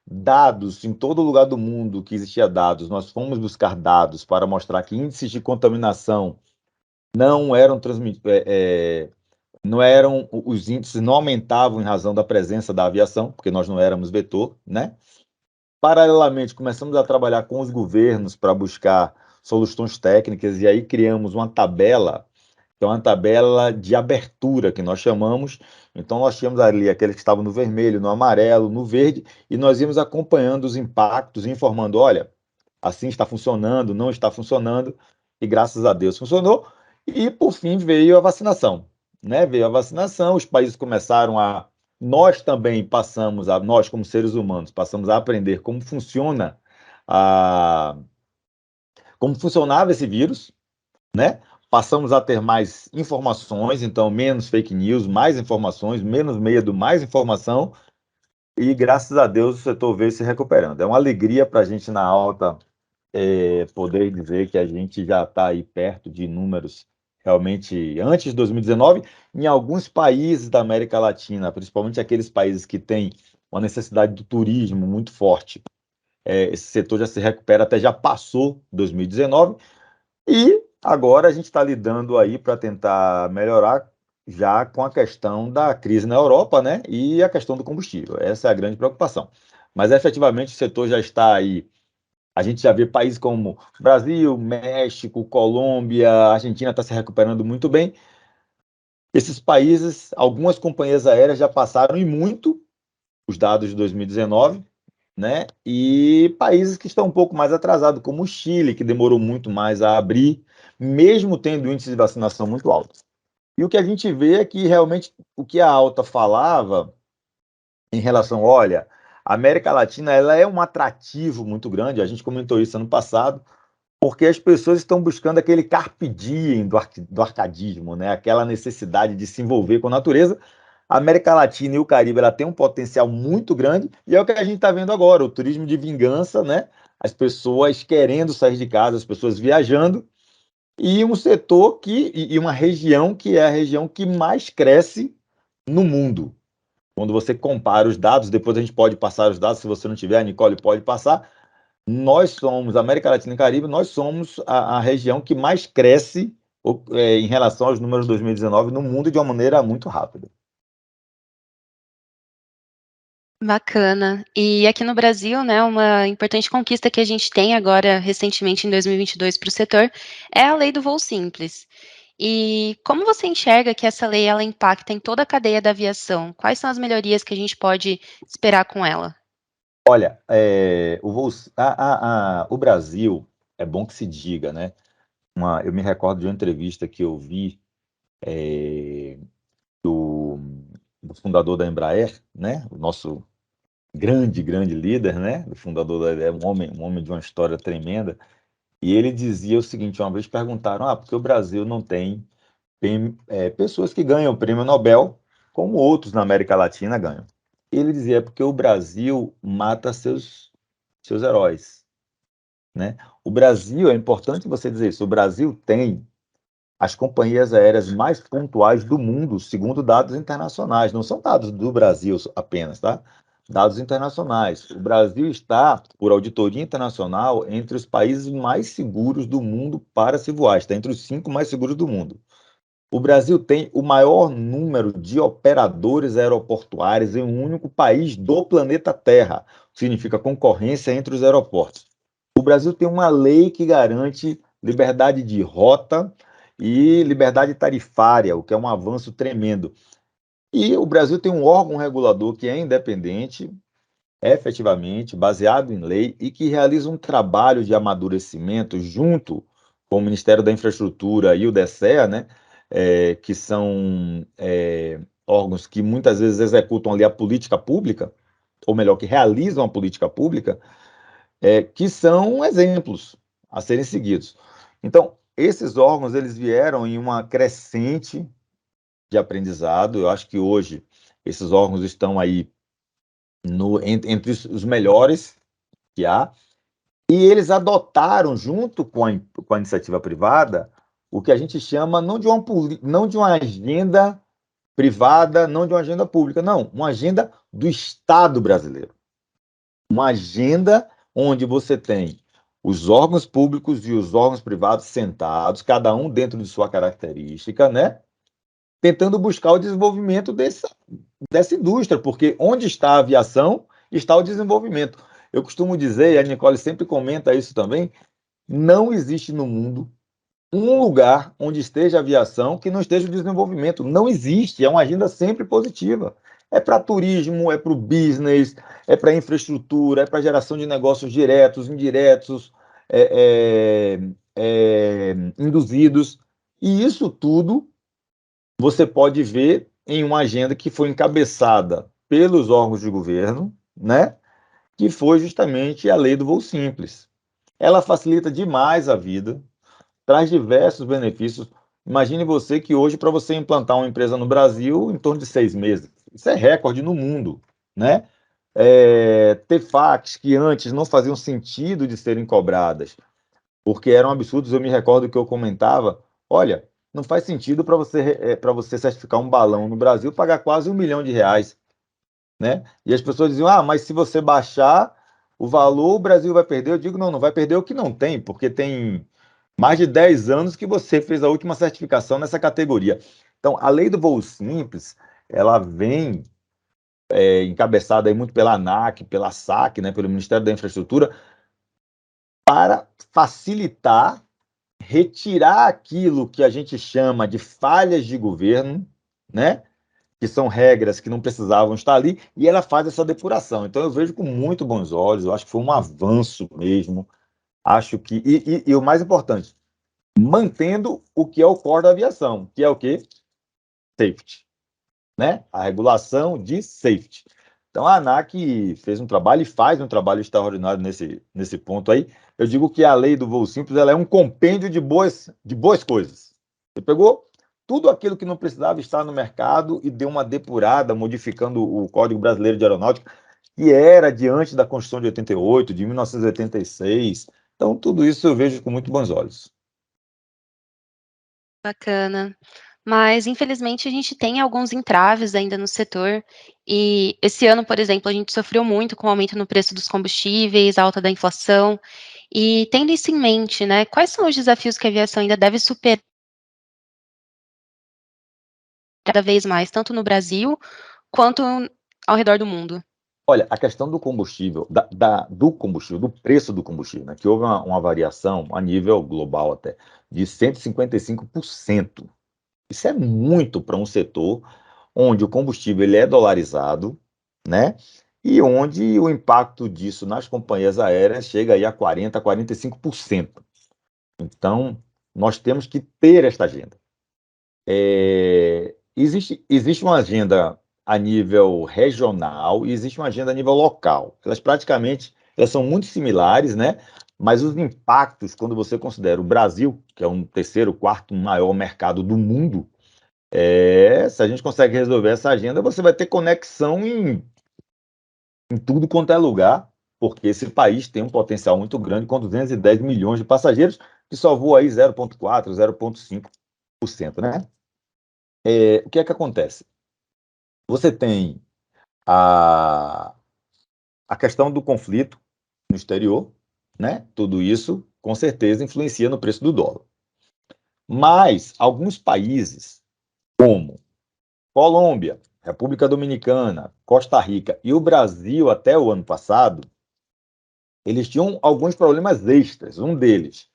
Dados, em todo lugar do mundo que existia dados, nós fomos buscar dados para mostrar que índices de contaminação não eram os índices não aumentavam em razão da presença da aviação, porque nós não éramos vetor, né? Paralelamente, começamos a trabalhar com os governos para buscar soluções técnicas e aí criamos uma tabela, que é uma tabela de abertura, que nós chamamos. Então, nós tínhamos ali aqueles que estavam no vermelho, no amarelo, no verde, e nós íamos acompanhando os impactos, informando, olha, assim está funcionando, não está funcionando, e graças a Deus funcionou. E, por fim, veio a vacinação, né? Veio a vacinação, os países começaram a... Nós também nós como seres humanos, passamos a aprender como como funcionava esse vírus, né? Passamos a ter mais informações, então menos fake news, mais informações, menos medo, mais informação, e graças a Deus o setor veio se recuperando. É uma alegria para a gente na Alta poder dizer que a gente já está aí perto de números realmente antes de 2019, em alguns países da América Latina, principalmente aqueles países que têm uma necessidade do turismo muito forte. Esse setor já se recupera, até já passou 2019, e agora a gente está lidando aí para tentar melhorar já com a questão da crise na Europa, né? E a questão do combustível. Essa é a grande preocupação. Mas efetivamente o setor já está aí. A gente já vê países como Brasil, México, Colômbia, a Argentina está se recuperando muito bem. Esses países, algumas companhias aéreas já passaram e muito os dados de 2019, né? E países que estão um pouco mais atrasados, como o Chile, que demorou muito mais a abrir, mesmo tendo índice de vacinação muito alto. E o que a gente vê é que realmente o que a Alta falava em relação, olha, a América Latina ela é um atrativo muito grande, a gente comentou isso ano passado, porque as pessoas estão buscando aquele carpe diem do arcadismo, né? Aquela necessidade de se envolver com a natureza. A América Latina e o Caribe ela tem um potencial muito grande, e é o que a gente está vendo agora, o turismo de vingança, né? As pessoas querendo sair de casa, as pessoas viajando, e um setor e uma região que é a região que mais cresce no mundo. Quando você compara os dados, depois a gente pode passar os dados, se você não tiver, a Nicole pode passar. Nós somos, América Latina e Caribe, nós somos a região que mais cresce em relação aos números de 2019 no mundo de uma maneira muito rápida. Bacana. E aqui no Brasil, né, uma importante conquista que a gente tem agora, recentemente, em 2022, para o setor, é a lei do voo simples. E como você enxerga que essa lei ela impacta em toda a cadeia da aviação? Quais são as melhorias que a gente pode esperar com ela? Olha, o Brasil, é bom que se diga, né? Eu me recordo de uma entrevista que eu vi do, do fundador da Embraer, né? O nosso grande, grande líder, né? O fundador da Embraer, um homem de uma história tremenda. E ele dizia o seguinte: uma vez perguntaram, porque o Brasil não tem pessoas que ganham o prêmio Nobel, como outros na América Latina ganham. Ele dizia: é porque o Brasil mata seus heróis, né? O Brasil, é importante você dizer isso, o Brasil tem as companhias aéreas mais pontuais do mundo, segundo dados internacionais. Não são dados do Brasil apenas, tá? Dados internacionais. O Brasil está, por auditoria internacional, entre os países mais seguros do mundo para se voar. Está entre os 5 mais seguros do mundo. O Brasil tem o maior número de operadores aeroportuários em um único país do planeta Terra. Significa concorrência entre os aeroportos. O Brasil tem uma lei que garante liberdade de rota e liberdade tarifária, o que é um avanço tremendo. E o Brasil tem um órgão regulador que é independente, efetivamente, baseado em lei, e que realiza um trabalho de amadurecimento junto com o Ministério da Infraestrutura e o DECEA, né, que são órgãos que muitas vezes executam ali a política pública, ou melhor, que realizam a política pública, que são exemplos a serem seguidos. Então, esses órgãos eles vieram em uma crescente de aprendizado. Eu acho que hoje esses órgãos estão aí entre os melhores que há, e eles adotaram, junto com a iniciativa privada, o que a gente chama não de uma agenda privada, não de uma agenda pública, não, uma agenda do Estado brasileiro. Uma agenda onde você tem os órgãos públicos e os órgãos privados sentados, cada um dentro de sua característica, né? Tentando buscar o desenvolvimento dessa indústria, porque onde está a aviação, está o desenvolvimento. Eu costumo dizer, e a Nicole sempre comenta isso também, não existe no mundo um lugar onde esteja a aviação que não esteja o desenvolvimento. Não existe, é uma agenda sempre positiva. É para turismo, é para o business, é para infraestrutura, é para geração de negócios diretos, indiretos, induzidos. E isso tudo você pode ver em uma agenda que foi encabeçada pelos órgãos de governo, né? Que foi justamente a lei do voo simples. Ela facilita demais a vida, traz diversos benefícios. Imagine você que hoje, para você implantar uma empresa no Brasil, em torno de 6 meses. Isso é recorde no mundo, né? Ter fax que antes não faziam sentido de serem cobradas, porque eram absurdos. Eu me recordo que eu comentava, olha, não faz sentido para você certificar um balão no Brasil pagar quase R$ 1 milhão, né? E as pessoas diziam, mas se você baixar o valor, o Brasil vai perder. Eu digo, não, não vai perder o que não tem, porque tem mais de 10 anos que você fez a última certificação nessa categoria. Então, a lei do voo simples, ela vem encabeçada aí muito pela ANAC, pela SAC, né, pelo Ministério da Infraestrutura, para facilitar, retirar aquilo que a gente chama de falhas de governo, né, que são regras que não precisavam estar ali, e ela faz essa depuração. Então, eu vejo com muito bons olhos, eu acho que foi um avanço mesmo. Acho que, e o mais importante, mantendo o que é o core da aviação, que é o quê? Safety, né? A regulação de safety. Então, a ANAC fez um trabalho e faz um trabalho extraordinário nesse ponto aí. Eu digo que a lei do voo simples ela é um compêndio de boas coisas. Você pegou tudo aquilo que não precisava estar no mercado e deu uma depurada, modificando o Código Brasileiro de Aeronáutica, que era diante da Constituição de 88, de 1986. Então, tudo isso eu vejo com muito bons olhos. Bacana. Mas, infelizmente, a gente tem alguns entraves ainda no setor. E esse ano, por exemplo, a gente sofreu muito com o aumento no preço dos combustíveis, a alta da inflação. E tendo isso em mente, né, quais são os desafios que a aviação ainda deve superar cada vez mais, tanto no Brasil quanto ao redor do mundo? Olha, a questão do combustível, do combustível, do preço do combustível, né, que houve uma variação a nível global até, de 155%. Isso é muito para um setor onde o combustível ele é dolarizado, né? E onde o impacto disso nas companhias aéreas chega aí a 40%, 45%. Então, nós temos que ter esta agenda. Existe uma agenda a nível regional e existe uma agenda a nível local. Elas são muito similares, né? Mas os impactos, quando você considera o Brasil, que é um terceiro, quarto maior mercado do mundo, se a gente consegue resolver essa agenda, você vai ter conexão em tudo quanto é lugar, porque esse país tem um potencial muito grande, com 210 milhões de passageiros, que só voa aí 0,4%, 0,5%, né? O que é que acontece? Você tem a, a questão do conflito no exterior, né? Tudo isso, com certeza, influencia no preço do dólar. Mas alguns países, como Colômbia, República Dominicana, Costa Rica e o Brasil até o ano passado, eles tinham alguns problemas extras. Um deles,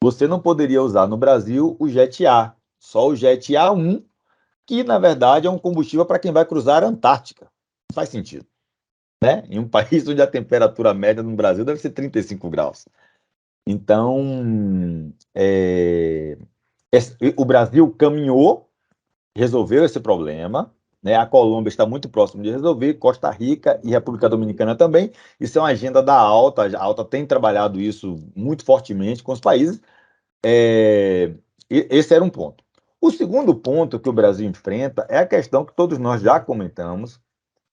você não poderia usar no Brasil o Jet A, só o Jet A1, que na verdade é um combustível para quem vai cruzar a Antártica. Não faz sentido, né? Em um país onde a temperatura média no Brasil deve ser 35 graus. Então, o Brasil caminhou, resolveu esse problema, né? A Colômbia está muito próximo de resolver, Costa Rica e República Dominicana também. Isso é uma agenda da Alta, a Alta tem trabalhado isso muito fortemente com os países. Esse era um ponto. O segundo ponto que o Brasil enfrenta é a questão que todos nós já comentamos,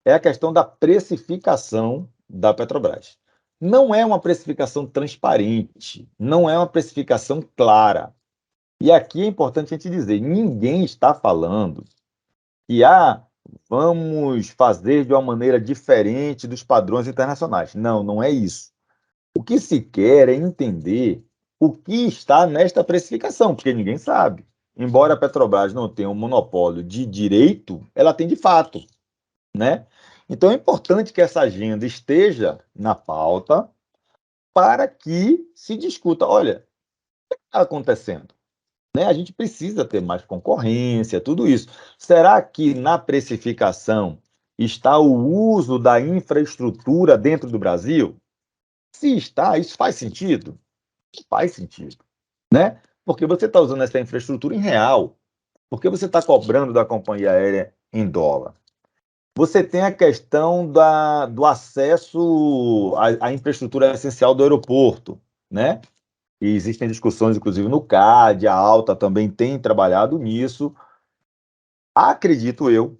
é a questão da precificação da Petrobras. Não é uma precificação transparente, não é uma precificação clara. E aqui é importante a gente dizer, ninguém está falando que vamos fazer de uma maneira diferente dos padrões internacionais. Não, não é isso. O que se quer é entender o que está nesta precificação, porque ninguém sabe. Embora a Petrobras não tenha um monopólio de direito, ela tem de fato, né? Então é importante que essa agenda esteja na pauta para que se discuta, olha, o que está acontecendo? Né? A gente precisa ter mais concorrência, tudo isso. Será que na precificação está o uso da infraestrutura dentro do Brasil? Se está, isso faz sentido? Faz sentido, né? Porque você está usando essa infraestrutura em real, porque você está cobrando da companhia aérea em dólar. Você tem a questão do acesso à infraestrutura essencial do aeroporto, né? E existem discussões, inclusive, no CAD, a Alta também tem trabalhado nisso. Acredito eu,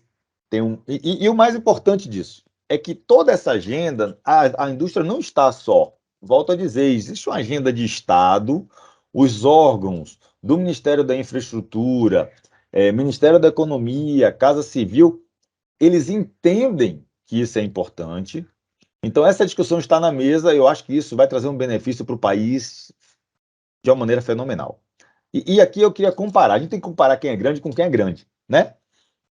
e o mais importante disso é que toda essa agenda, a indústria não está só. Volto a dizer, existe uma agenda de Estado, os órgãos do Ministério da Infraestrutura, Ministério da Economia, Casa Civil, eles entendem que isso é importante. Então, essa discussão está na mesa, e eu acho que isso vai trazer um benefício para o país de uma maneira fenomenal. E aqui eu queria comparar, a gente tem que comparar quem é grande com quem é grande, né?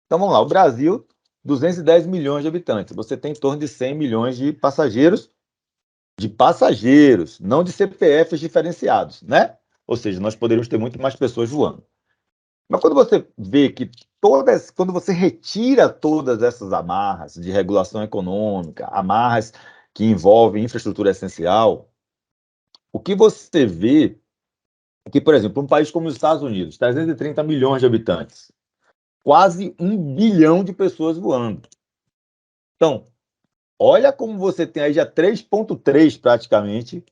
Então vamos lá, o Brasil, 210 milhões de habitantes, você tem em torno de 100 milhões de passageiros, não de CPFs diferenciados, né? Ou seja, nós poderíamos ter muito mais pessoas voando. Mas quando você vê que quando você retira todas essas amarras de regulação econômica, amarras que envolvem infraestrutura essencial, o que você vê é que, por exemplo, um país como os Estados Unidos, 330 milhões de habitantes, quase 1 bilhão de pessoas voando. Então, olha como você tem aí já 3,3 praticamente,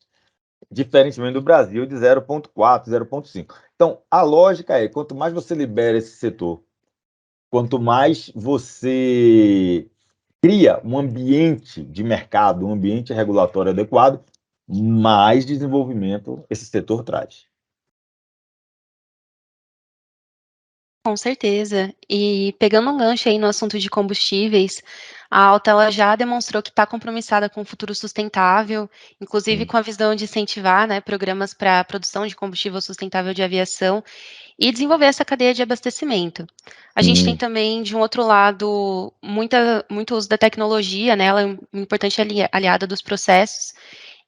diferentemente do Brasil de 0,4, 0,5. Então, a lógica é, quanto mais você libera esse setor, quanto mais você cria um ambiente de mercado, um ambiente regulatório adequado, mais desenvolvimento esse setor traz. Com certeza. E pegando um gancho aí no assunto de combustíveis, a Alta ela já demonstrou que está compromissada com o futuro sustentável, inclusive Sim. com a visão de incentivar, né, programas para a produção de combustível sustentável de aviação e desenvolver essa cadeia de abastecimento. A gente tem Sim. também, de um outro lado, muito uso da tecnologia, né, ela é uma importante aliada dos processos.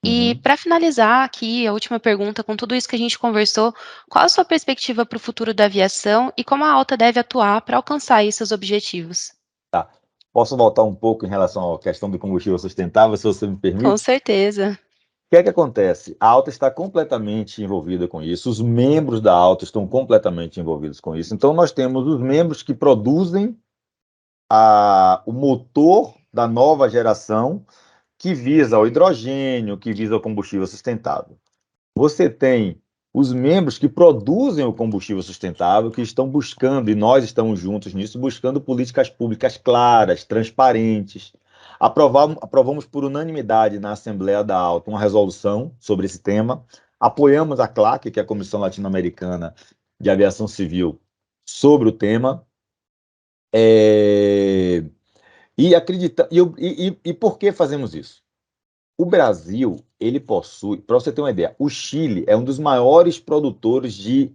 E Uhum. para finalizar aqui, a última pergunta, com tudo isso que a gente conversou, qual a sua perspectiva para o futuro da aviação e como a Alta deve atuar para alcançar esses objetivos? Tá. Posso voltar um pouco em relação à questão do combustível sustentável, se você me Com permite? certeza. O que é que acontece? A Alta está completamente envolvida com isso, os membros da Alta estão completamente envolvidos com isso. Então, nós temos os membros que produzem o motor da nova geração, que visa o hidrogênio, que visa o combustível sustentável. Você tem os membros que produzem o combustível sustentável, que estão buscando, e nós estamos juntos nisso, buscando políticas públicas claras, transparentes. Aprovamos por unanimidade na Assembleia da Alta uma resolução sobre esse tema. Apoiamos a CLAC, que é a Comissão Latino-Americana de Aviação Civil, sobre o tema. E por que fazemos isso? O Brasil, ele possui, para você ter uma ideia, o Chile é um dos maiores produtores de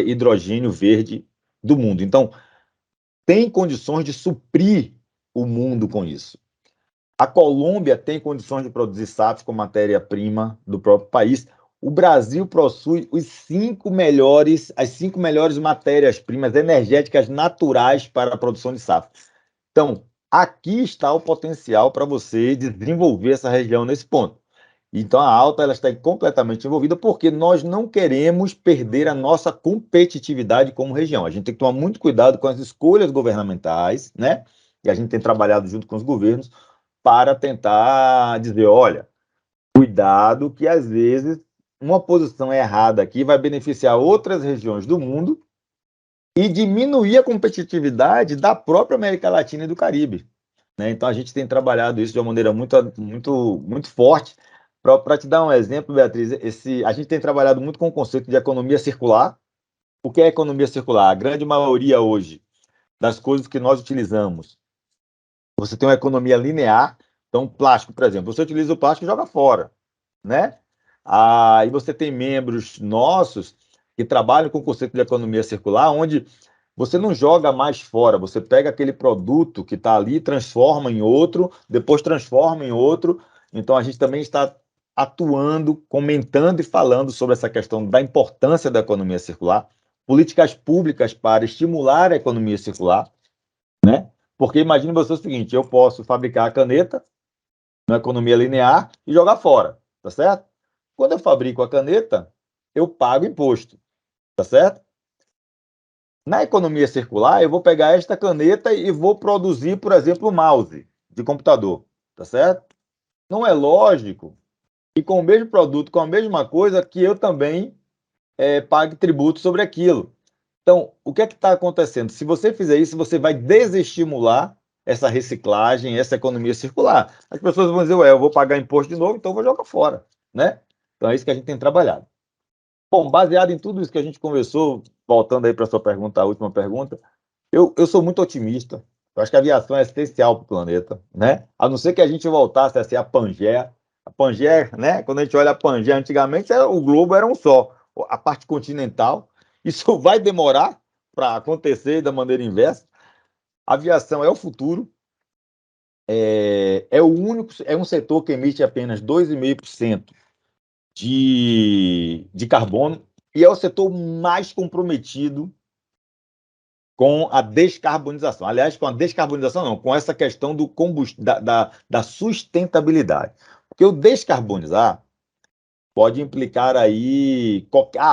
hidrogênio verde do mundo. Então, tem condições de suprir o mundo com isso. A Colômbia tem condições de produzir SAF com matéria-prima do próprio país. O Brasil possui as 5 melhores matérias-primas energéticas naturais para a produção de SAF. Então, aqui está o potencial para você desenvolver essa região nesse ponto. Então, a Alta ela está completamente envolvida porque nós não queremos perder a nossa competitividade como região. A gente tem que tomar muito cuidado com as escolhas governamentais, né? E a gente tem trabalhado junto com os governos para tentar dizer, olha, cuidado que às vezes uma posição errada aqui vai beneficiar outras regiões do mundo e diminuir a competitividade da própria América Latina e do Caribe, né? Então a gente tem trabalhado isso de uma maneira muito forte. Para te dar um exemplo, Beatriz, a gente tem trabalhado muito com o conceito de economia circular. O que é economia circular? A grande maioria hoje das coisas que nós utilizamos, você tem uma economia linear. Então, plástico, por exemplo, você utiliza o plástico e joga fora, né? E você tem membros nossos que trabalham com o conceito de economia circular, onde você não joga mais fora, você pega aquele produto que está ali, transforma em outro, depois transforma em outro. Então, a gente também está atuando, comentando e falando sobre essa questão da importância da economia circular, políticas públicas para estimular a economia circular, né? Porque imagine você o seguinte, eu posso fabricar a caneta na economia linear e jogar fora, tá certo? Quando eu fabrico a caneta, eu pago imposto, tá certo? Na economia circular, eu vou pegar esta caneta e vou produzir, por exemplo, um mouse de computador, tá certo? Não é lógico que com o mesmo produto, com a mesma coisa, que eu também pague tributo sobre aquilo. Então, o que é que está acontecendo? Se você fizer isso, você vai desestimular essa reciclagem, essa economia circular. As pessoas vão dizer, ué, eu vou pagar imposto de novo, então eu vou jogar fora, né? Então é isso que a gente tem trabalhado. Bom, baseado em tudo isso que a gente conversou, voltando aí para a sua pergunta, a última pergunta, eu sou muito otimista. Eu acho que a aviação é essencial para o planeta, né? A não ser que a gente voltasse a ser a Pangeia. A Pangeia, né? Quando a gente olha a Pangeia, antigamente o globo era um só. A parte continental, isso vai demorar para acontecer da maneira inversa. A aviação é o futuro. É um setor que emite apenas 2,5% de carbono e é o setor mais comprometido com a descarbonização. Aliás, com a descarbonização não, com essa questão do da sustentabilidade. Porque o descarbonizar pode implicar aí,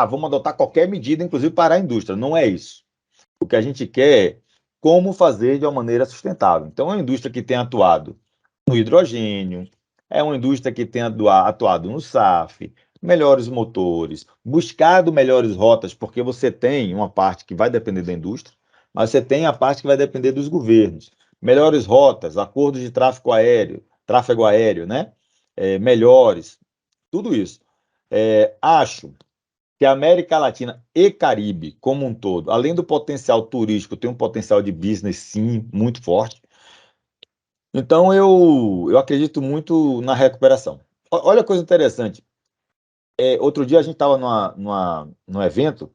vamos adotar qualquer medida, inclusive para a indústria. Não é isso. O que a gente quer é como fazer de uma maneira sustentável. Então, é uma indústria que tem atuado no hidrogênio, é uma indústria que tem atuado no SAF, melhores motores, buscado melhores rotas, porque você tem uma parte que vai depender da indústria, mas você tem a parte que vai depender dos governos. Melhores rotas, acordos de tráfego aéreo, né? Melhores, tudo isso. Acho que a América Latina e Caribe, como um todo, além do potencial turístico, tem um potencial de business, sim, muito forte. Então, eu acredito muito na recuperação. Olha a coisa interessante. Outro dia a gente estava num evento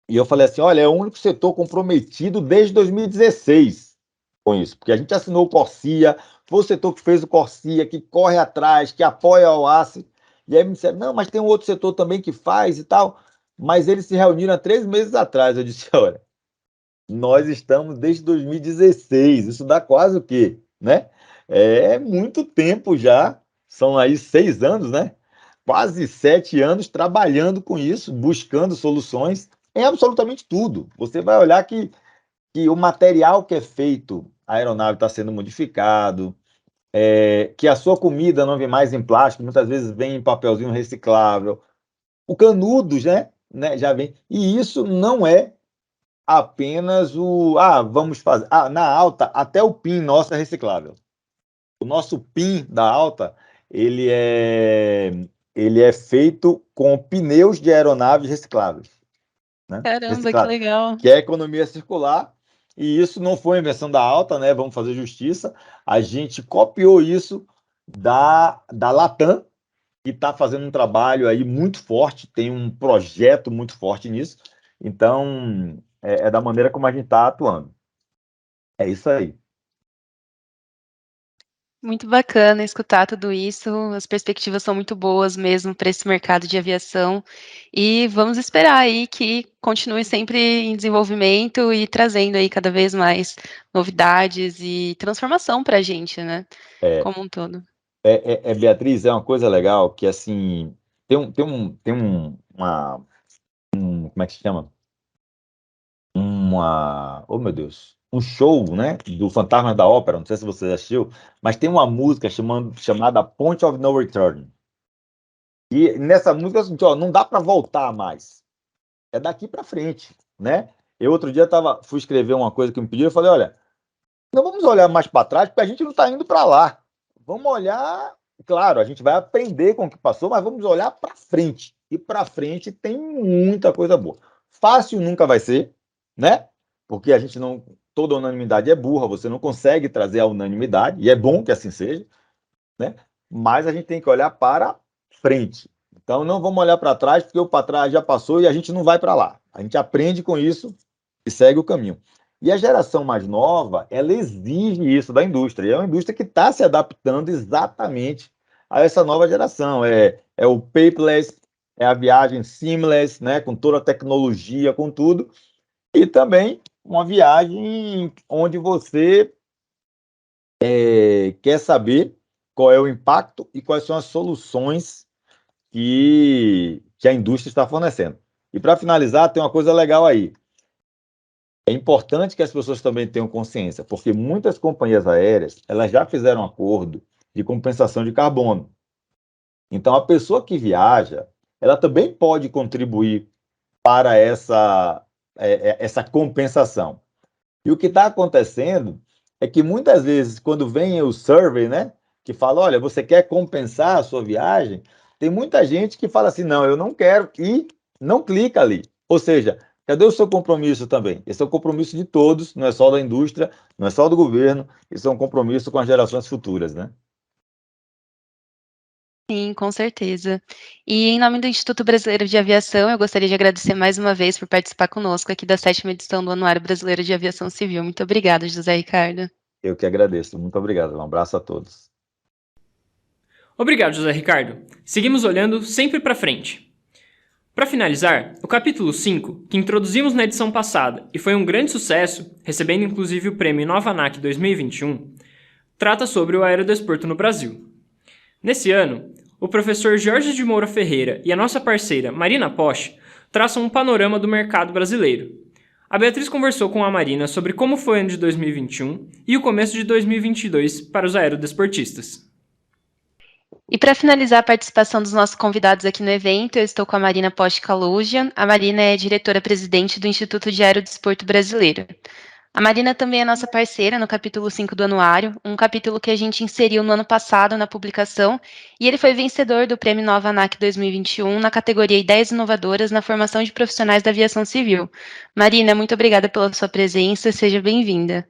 e eu falei assim, olha, é o único setor comprometido desde 2016 com isso, porque a gente assinou o Corsia, foi o setor que fez o Corsia, que corre atrás, que apoia a OASSE, e aí me disseram, não, mas tem um outro setor também que faz e tal, mas eles se reuniram há 3 meses atrás. Eu disse, olha, nós estamos desde 2016, isso dá quase o quê, né? É muito tempo já, são aí 6 anos, né? Quase 7 anos trabalhando com isso, buscando soluções em absolutamente tudo. Você vai olhar que o material que é feito, a aeronave está sendo modificado, que a sua comida não vem mais em plástico, muitas vezes vem em papelzinho reciclável. O canudos, né, já vem. E isso não é apenas vamos fazer. Na alta, até o PIN nosso é reciclável. O nosso PIN da alta, ele é feito com pneus de aeronaves recicláveis, né? Caramba, que Reciclado, legal. que é economia circular, e isso não foi invenção da alta, né? Vamos fazer justiça. A gente copiou isso da Latam, que está fazendo um trabalho aí muito forte, tem um projeto muito forte nisso. Então, é da maneira como a gente está atuando. É isso aí. Muito bacana escutar tudo isso, as perspectivas são muito boas mesmo para esse mercado de aviação, e vamos esperar aí que continue sempre em desenvolvimento e trazendo aí cada vez mais novidades e transformação para a gente, né, É, como um todo. Beatriz, é uma coisa legal que, assim, como é que se chama? Oh meu Deus, um show, né, do Fantasma da Ópera, não sei se você já assistiu, mas tem uma música chamada Point of No Return. E nessa música, assim, ó, não dá para voltar mais, é daqui para frente, né? Eu outro dia fui escrever uma coisa que me pediram, eu falei, olha, não vamos olhar mais para trás, porque a gente não está indo para lá. Vamos olhar, claro, a gente vai aprender com o que passou, mas vamos olhar para frente. E para frente tem muita coisa boa. Fácil nunca vai ser, né? Porque a gente não. Toda unanimidade é burra, você não consegue trazer a unanimidade, e é bom que assim seja, né? Mas a gente tem que olhar para frente. Então não vamos olhar para trás, porque o para trás já passou e a gente não vai para lá. A gente aprende com isso e segue o caminho. E a geração mais nova, ela exige isso da indústria. E é uma indústria que está se adaptando exatamente a essa nova geração. É o paperless, é a viagem seamless, né, com toda a tecnologia, com tudo. E também uma viagem onde você quer saber qual é o impacto e quais são as soluções que a indústria está fornecendo. E para finalizar, tem uma coisa legal aí. É importante que as pessoas também tenham consciência, porque muitas companhias aéreas, elas já fizeram um acordo de compensação de carbono. Então, a pessoa que viaja, ela também pode contribuir para essa compensação. E o que está acontecendo é que muitas vezes, quando vem o survey, né, que fala, olha, você quer compensar a sua viagem, tem muita gente que fala assim, não, eu não quero, e não clica ali. Ou seja, cadê o seu compromisso também? Esse é o compromisso de todos, não é só da indústria, não é só do governo, isso é um compromisso com as gerações futuras, né? Sim, com certeza. E em nome do Instituto Brasileiro de Aviação, eu gostaria de agradecer mais uma vez por participar conosco aqui da 7ª edição do Anuário Brasileiro de Aviação Civil. Muito obrigada, José Ricardo. Eu que agradeço, muito obrigado, um abraço a todos. Obrigado, José Ricardo. Seguimos olhando sempre para frente. Para finalizar, o capítulo 5, que introduzimos na edição passada e foi um grande sucesso, recebendo inclusive o prêmio Novanac 2021, trata sobre o aerodesporto no Brasil. Nesse ano, o professor Jorge de Moura Ferreira e a nossa parceira Marina Posch traçam um panorama do mercado brasileiro. A Beatriz conversou com a Marina sobre como foi o ano de 2021 e o começo de 2022 para os aerodesportistas. E para finalizar a participação dos nossos convidados aqui no evento, eu estou com a Marina Posch Kaluja. A Marina é diretora-presidente do Instituto de Aerodesporto Brasileiro. A Marina também é nossa parceira no capítulo 5 do Anuário, um capítulo que a gente inseriu no ano passado na publicação, e ele foi vencedor do Prêmio Nova ANAC 2021 na categoria Ideias Inovadoras na Formação de Profissionais da Aviação Civil. Marina, muito obrigada pela sua presença, seja bem-vinda.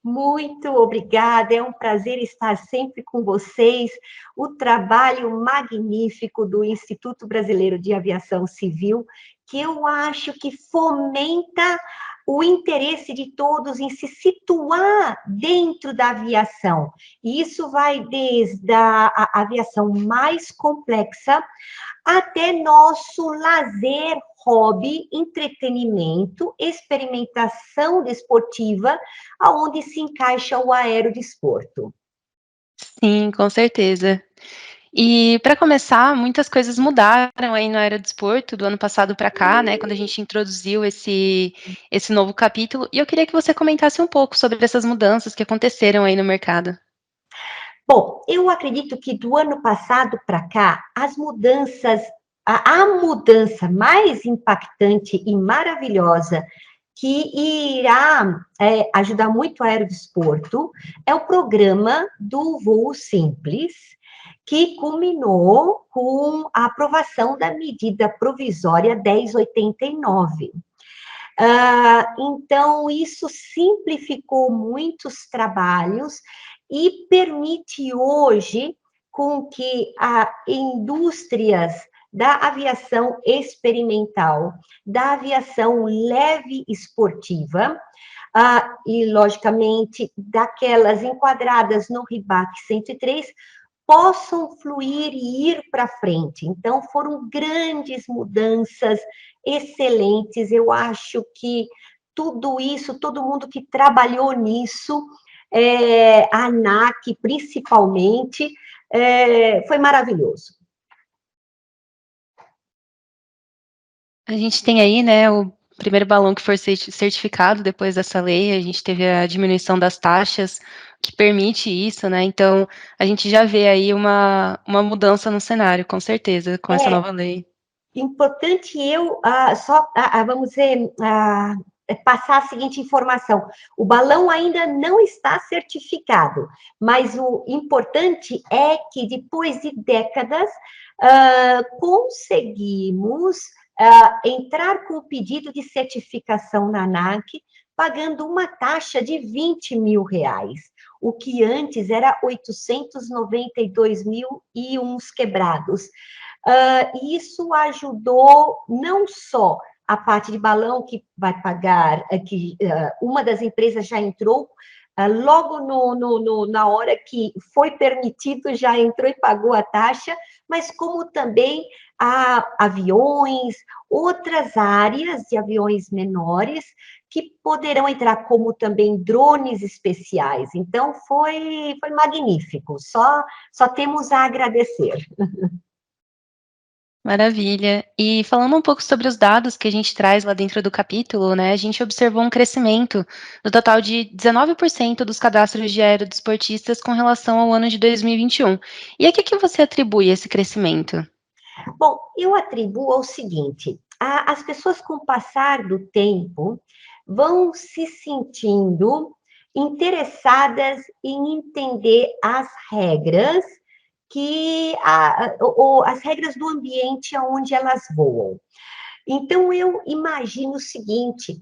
Muito obrigada, é um prazer estar sempre com vocês. O trabalho magnífico do Instituto Brasileiro de Aviação Civil, que eu acho que fomenta o interesse de todos em se situar dentro da aviação. E isso vai desde a aviação mais complexa até nosso lazer, hobby, entretenimento, experimentação desportiva, aonde se encaixa o aerodesporto. Sim, com certeza. E para começar, muitas coisas mudaram aí no aerodesporto do ano passado para cá, né, quando a gente introduziu esse novo capítulo, e eu queria que você comentasse um pouco sobre essas mudanças que aconteceram aí no mercado. Bom, eu acredito que do ano passado para cá, as mudanças, a mudança mais impactante e maravilhosa que irá ajudar muito o aerodesporto é o programa do voo simples, que culminou com a aprovação da medida provisória 1089. Então, isso simplificou muitos trabalhos e permite hoje com que indústrias da aviação experimental, da aviação leve esportiva, e, logicamente, daquelas enquadradas no RIBAC 103, possam fluir e ir para frente. Então, foram grandes mudanças, excelentes. Eu acho que tudo isso, todo mundo que trabalhou nisso, a ANAC principalmente, foi maravilhoso. A gente tem aí, né, o primeiro balão que foi certificado depois dessa lei, a gente teve a diminuição das taxas, que permite isso, né, então a gente já vê aí uma mudança no cenário, com certeza, com essa nova lei. Importante vamos dizer, passar a seguinte informação. O balão ainda não está certificado, mas o importante é que depois de décadas conseguimos entrar com o pedido de certificação na ANAC, pagando uma taxa de R$20 mil, o que antes era 892 mil e uns quebrados. Isso ajudou não só a parte de balão que vai pagar, uma das empresas já entrou, logo na hora que foi permitido, já entrou e pagou a taxa, mas como também aviões, outras áreas de aviões menores, que poderão entrar, como também drones especiais. Então, foi magnífico, só temos a agradecer. Maravilha. E falando um pouco sobre os dados que a gente traz lá dentro do capítulo, né, a gente observou um crescimento no total de 19% dos cadastros de aerodesportistas com relação ao ano de 2021. E a que você atribui esse crescimento? Bom, eu atribuo ao seguinte, as pessoas com o passar do tempo vão se sentindo interessadas em entender as regras as regras do ambiente onde elas voam. Então, eu imagino o seguinte,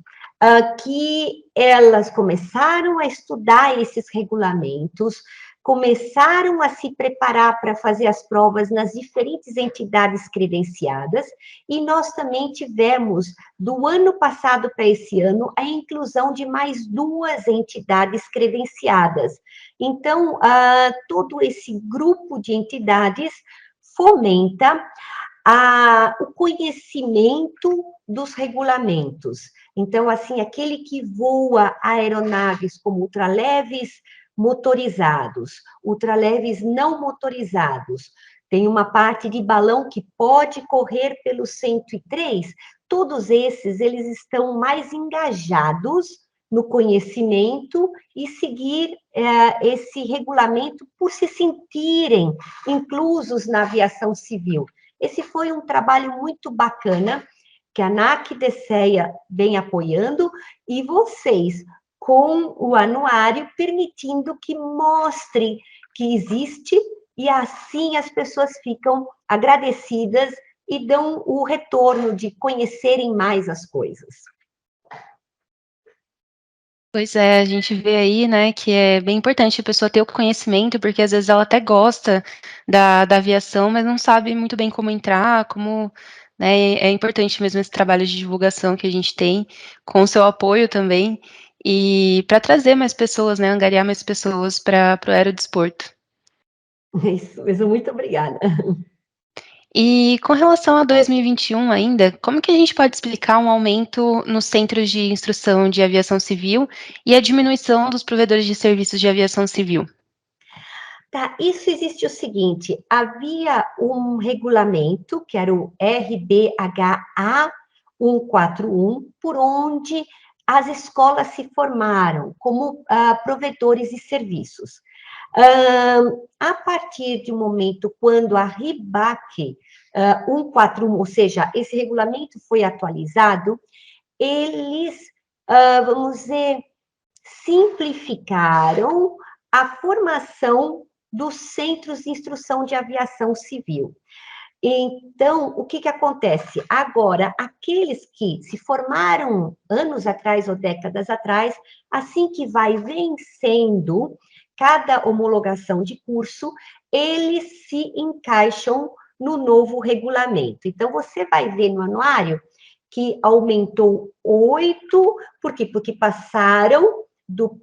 que elas começaram a estudar esses regulamentos, começaram a se preparar para fazer as provas nas diferentes entidades credenciadas, e nós também tivemos, do ano passado para esse ano, a inclusão de mais 2 entidades credenciadas. Então, todo esse grupo de entidades fomenta o conhecimento dos regulamentos. Então, assim, aquele que voa aeronaves como ultraleves motorizados, ultraleves não motorizados, tem uma parte de balão que pode correr pelo 103, todos esses, eles estão mais engajados no conhecimento e seguir esse regulamento por se sentirem inclusos na aviação civil. Esse foi um trabalho muito bacana, que a ANAC e DCEA vem apoiando, e vocês, com o anuário, permitindo que mostre que existe, e assim as pessoas ficam agradecidas e dão o retorno de conhecerem mais as coisas. Pois é, a gente vê aí, né, que é bem importante a pessoa ter o conhecimento, porque às vezes ela até gosta da aviação, mas não sabe muito bem como entrar, como, né, é importante mesmo esse trabalho de divulgação que a gente tem, com o seu apoio também, e para trazer mais pessoas, né, angariar mais pessoas para o aerodesporto. Isso mesmo, muito obrigada. E com relação a 2021 ainda, como que a gente pode explicar um aumento nos centros de instrução de aviação civil e a diminuição dos provedores de serviços de aviação civil? Tá, isso existe o seguinte, havia um regulamento, que era o RBHA 141, por onde as escolas se formaram como provedores de serviços. A partir de um momento quando a RIBAC 141, ou seja, esse regulamento foi atualizado, eles, vamos dizer, simplificaram a formação dos centros de instrução de aviação civil. Então, o que acontece? Agora, aqueles que se formaram anos atrás ou décadas atrás, assim que vai vencendo cada homologação de curso, eles se encaixam no novo regulamento. Então, você vai ver no anuário que aumentou 8, por quê? Porque passaram do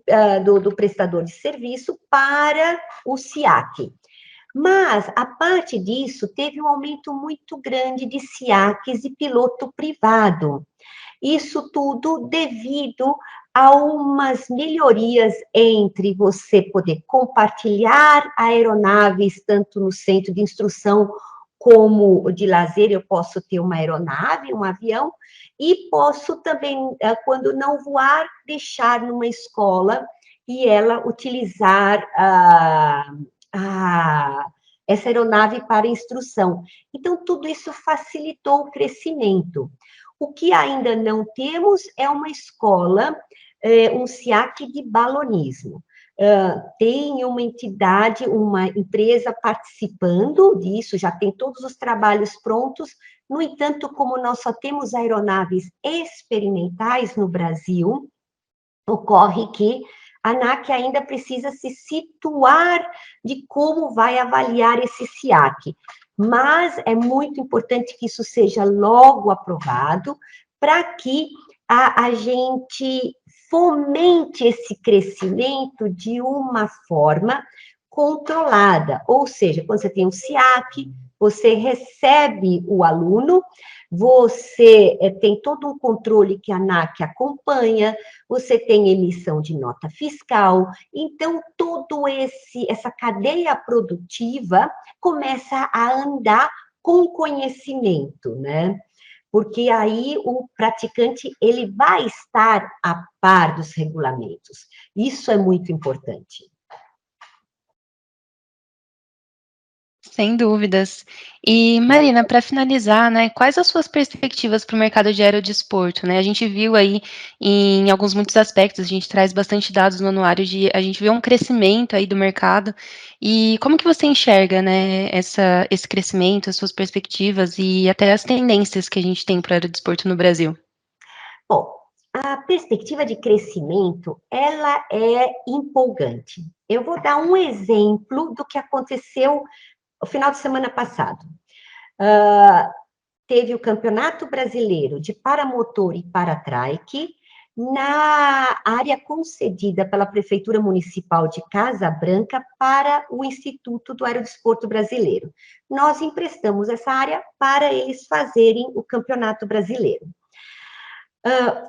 prestador de serviço para o SIAC. Mas, a parte disso, teve um aumento muito grande de SIACs e piloto privado. Isso tudo devido a umas melhorias entre você poder compartilhar aeronaves, tanto no centro de instrução como de lazer, eu posso ter uma aeronave, um avião, e posso também, quando não voar, deixar numa escola e ela utilizar essa aeronave para instrução. Então, tudo isso facilitou o crescimento. O que ainda não temos é uma escola, um SIAC de balonismo. Tem uma entidade, uma empresa participando disso, já tem todos os trabalhos prontos. No entanto, como nós só temos aeronaves experimentais no Brasil, ocorre que a ANAC ainda precisa se situar de como vai avaliar esse SIAC. Mas é muito importante que isso seja logo aprovado, para que a gente fomente esse crescimento de uma forma controlada. Ou seja, quando você tem um SIAC, você recebe o aluno, você tem todo um controle que a ANAC acompanha, você tem emissão de nota fiscal, então todo essa cadeia produtiva começa a andar com conhecimento, né? Porque aí o praticante, ele vai estar a par dos regulamentos. Isso é muito importante. Sem dúvidas. E, Marina, para finalizar, né, quais as suas perspectivas para o mercado de aerodesporto, né? A gente viu aí em muitos aspectos, a gente traz bastante dados no anuário, a gente vê um crescimento aí do mercado, e como que você enxerga, né, esse crescimento, as suas perspectivas e até as tendências que a gente tem para o aerodesporto no Brasil? Bom, a perspectiva de crescimento, ela é empolgante. Eu vou dar um exemplo do que aconteceu no final de semana passado. Teve o Campeonato Brasileiro de Paramotor e Paratrike na área concedida pela Prefeitura Municipal de Casa Branca para o Instituto do Aerodesporto Brasileiro. Nós emprestamos essa área para eles fazerem o Campeonato Brasileiro.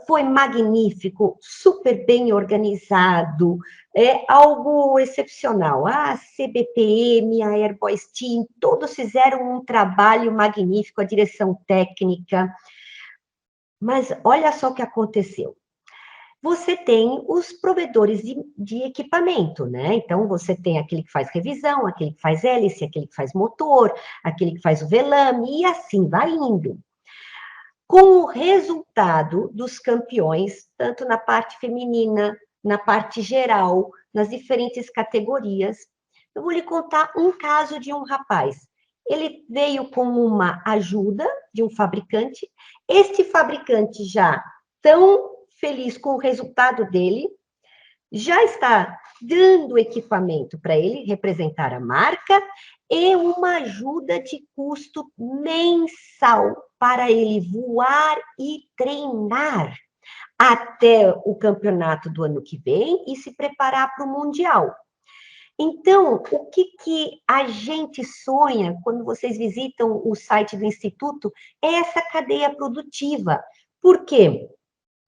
Foi magnífico, super bem organizado, é algo excepcional. A CBPM, a Airboys Team, todos fizeram um trabalho magnífico, a direção técnica. Mas olha só o que aconteceu. Você tem os provedores de equipamento, né? Então, você tem aquele que faz revisão, aquele que faz hélice, aquele que faz motor, aquele que faz o velame, e assim vai indo. Com o resultado dos campeões, tanto na parte feminina, na parte geral, nas diferentes categorias. Eu vou lhe contar um caso de um rapaz. Ele veio com uma ajuda de um fabricante. Este fabricante já tão feliz com o resultado dele, já está dando equipamento para ele representar a marca e uma ajuda de custo mensal para ele voar e treinar até o campeonato do ano que vem e se preparar para o Mundial. Então, o que a gente sonha quando vocês visitam o site do Instituto é essa cadeia produtiva. Por quê?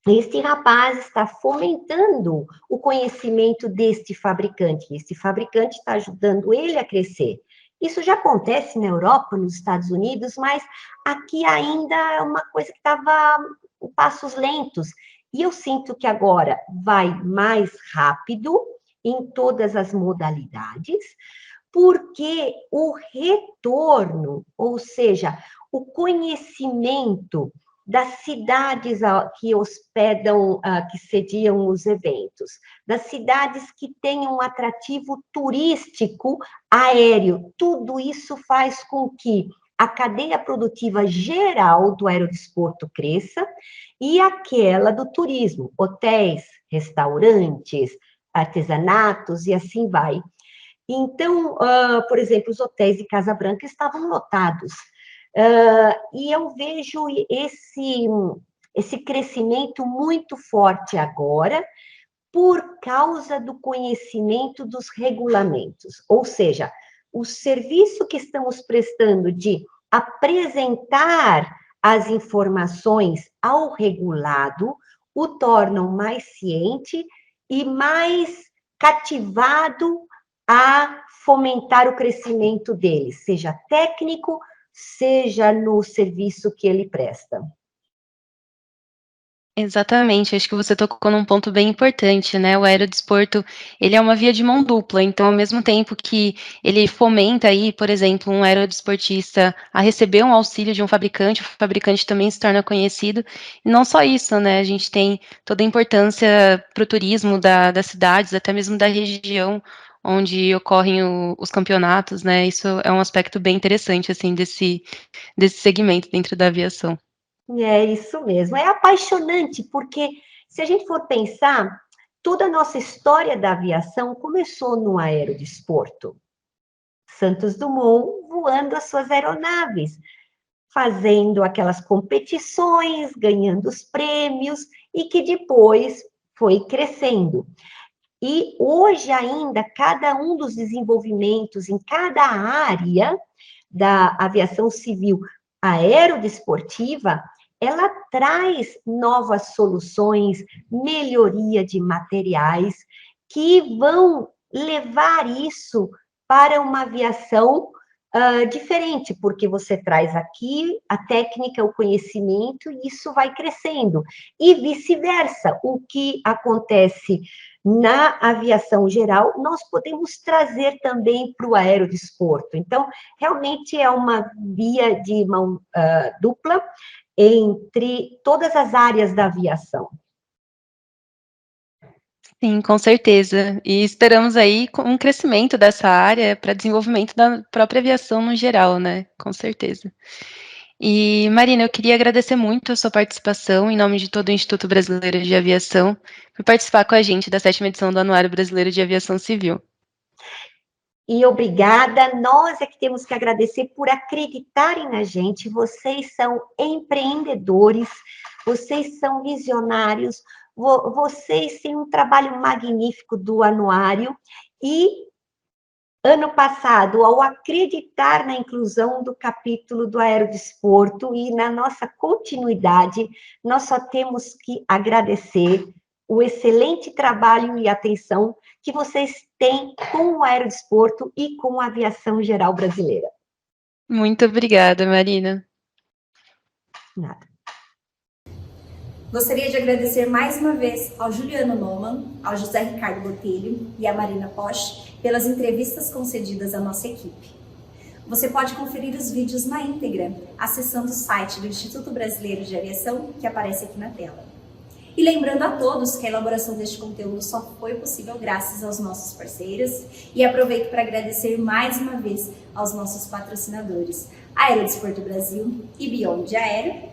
Este rapaz está fomentando o conhecimento deste fabricante. Este fabricante está ajudando ele a crescer. Isso já acontece na Europa, nos Estados Unidos, mas aqui ainda é uma coisa que estava em passos lentos. E eu sinto que agora vai mais rápido em todas as modalidades, porque o retorno, ou seja, o conhecimento das cidades que hospedam, que sediam os eventos, das cidades que têm um atrativo turístico aéreo, tudo isso faz com que a cadeia produtiva geral do aerodesporto cresça e aquela do turismo, hotéis, restaurantes, artesanatos e assim vai. Então, por exemplo, os hotéis de Casa Branca estavam lotados. E eu vejo esse crescimento muito forte agora por causa do conhecimento dos regulamentos, ou seja, o serviço que estamos prestando de apresentar as informações ao regulado o tornam mais ciente e mais cativado a fomentar o crescimento dele, seja técnico, seja no serviço que ele presta. Exatamente, acho que você tocou num ponto bem importante, né, o aerodesporto, ele é uma via de mão dupla, então ao mesmo tempo que ele fomenta aí, por exemplo, um aerodesportista a receber um auxílio de um fabricante, o fabricante também se torna conhecido, e não só isso, né, a gente tem toda a importância para o turismo das cidades, até mesmo da região onde ocorrem os campeonatos, né, isso é um aspecto bem interessante, assim, desse segmento dentro da aviação. É isso mesmo, é apaixonante, porque se a gente for pensar, toda a nossa história da aviação começou no aerodesporto. Santos Dumont voando as suas aeronaves, fazendo aquelas competições, ganhando os prêmios, e que depois foi crescendo. E hoje ainda, cada um dos desenvolvimentos em cada área da aviação civil aerodesportiva, ela traz novas soluções, melhoria de materiais, que vão levar isso para uma aviação diferente, porque você traz aqui a técnica, o conhecimento, e isso vai crescendo. E vice-versa, o que acontece na aviação geral, nós podemos trazer também para o aerodesporto. Então, realmente é uma via de mão dupla, entre todas as áreas da aviação. Sim, com certeza. E esperamos aí um crescimento dessa área para desenvolvimento da própria aviação no geral, né? Com certeza. E, Marina, eu queria agradecer muito a sua participação, em nome de todo o Instituto Brasileiro de Aviação, por participar com a gente da 7ª edição do Anuário Brasileiro de Aviação Civil. E obrigada, nós é que temos que agradecer por acreditarem na gente, vocês são empreendedores, vocês são visionários, vocês têm um trabalho magnífico do anuário, e ano passado, ao acreditar na inclusão do capítulo do aerodesporto e na nossa continuidade, nós só temos que agradecer o excelente trabalho e atenção que vocês têm com o aerodesporto e com a aviação geral brasileira. Muito obrigada, Marina. Nada. Gostaria de agradecer mais uma vez ao Juliano Noman, ao José Ricardo Botelho e à Marina Posch pelas entrevistas concedidas à nossa equipe. Você pode conferir os vídeos na íntegra acessando o site do Instituto Brasileiro de Aviação, que aparece aqui na tela. E lembrando a todos que a elaboração deste conteúdo só foi possível graças aos nossos parceiros, e aproveito para agradecer mais uma vez aos nossos patrocinadores, Aerodesporto Brasil e Beyond Aero,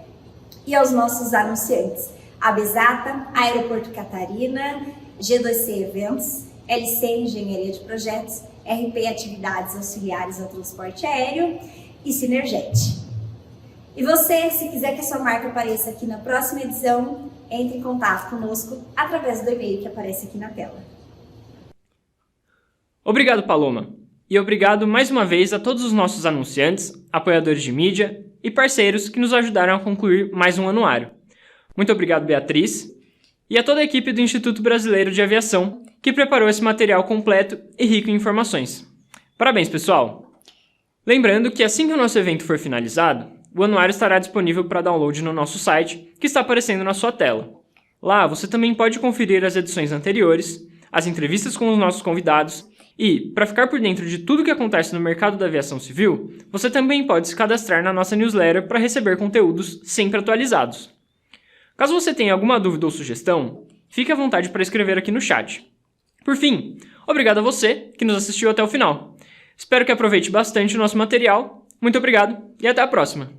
e aos nossos anunciantes, Abesata, Aeroporto Catarina, G2C Eventos, LC Engenharia de Projetos, RP Atividades Auxiliares ao Transporte Aéreo e Synerjet. E você, se quiser que a sua marca apareça aqui na próxima edição, entre em contato conosco através do e-mail que aparece aqui na tela. Obrigado, Paloma. E obrigado mais uma vez a todos os nossos anunciantes, apoiadores de mídia e parceiros que nos ajudaram a concluir mais um anuário. Muito obrigado, Beatriz, e a toda a equipe do Instituto Brasileiro de Aviação, que preparou esse material completo e rico em informações. Parabéns, pessoal! Lembrando que assim que o nosso evento for finalizado, o anuário estará disponível para download no nosso site, que está aparecendo na sua tela. Lá, você também pode conferir as edições anteriores, as entrevistas com os nossos convidados e, para ficar por dentro de tudo que acontece no mercado da aviação civil, você também pode se cadastrar na nossa newsletter para receber conteúdos sempre atualizados. Caso você tenha alguma dúvida ou sugestão, fique à vontade para escrever aqui no chat. Por fim, obrigado a você que nos assistiu até o final. Espero que aproveite bastante o nosso material. Muito obrigado e até a próxima!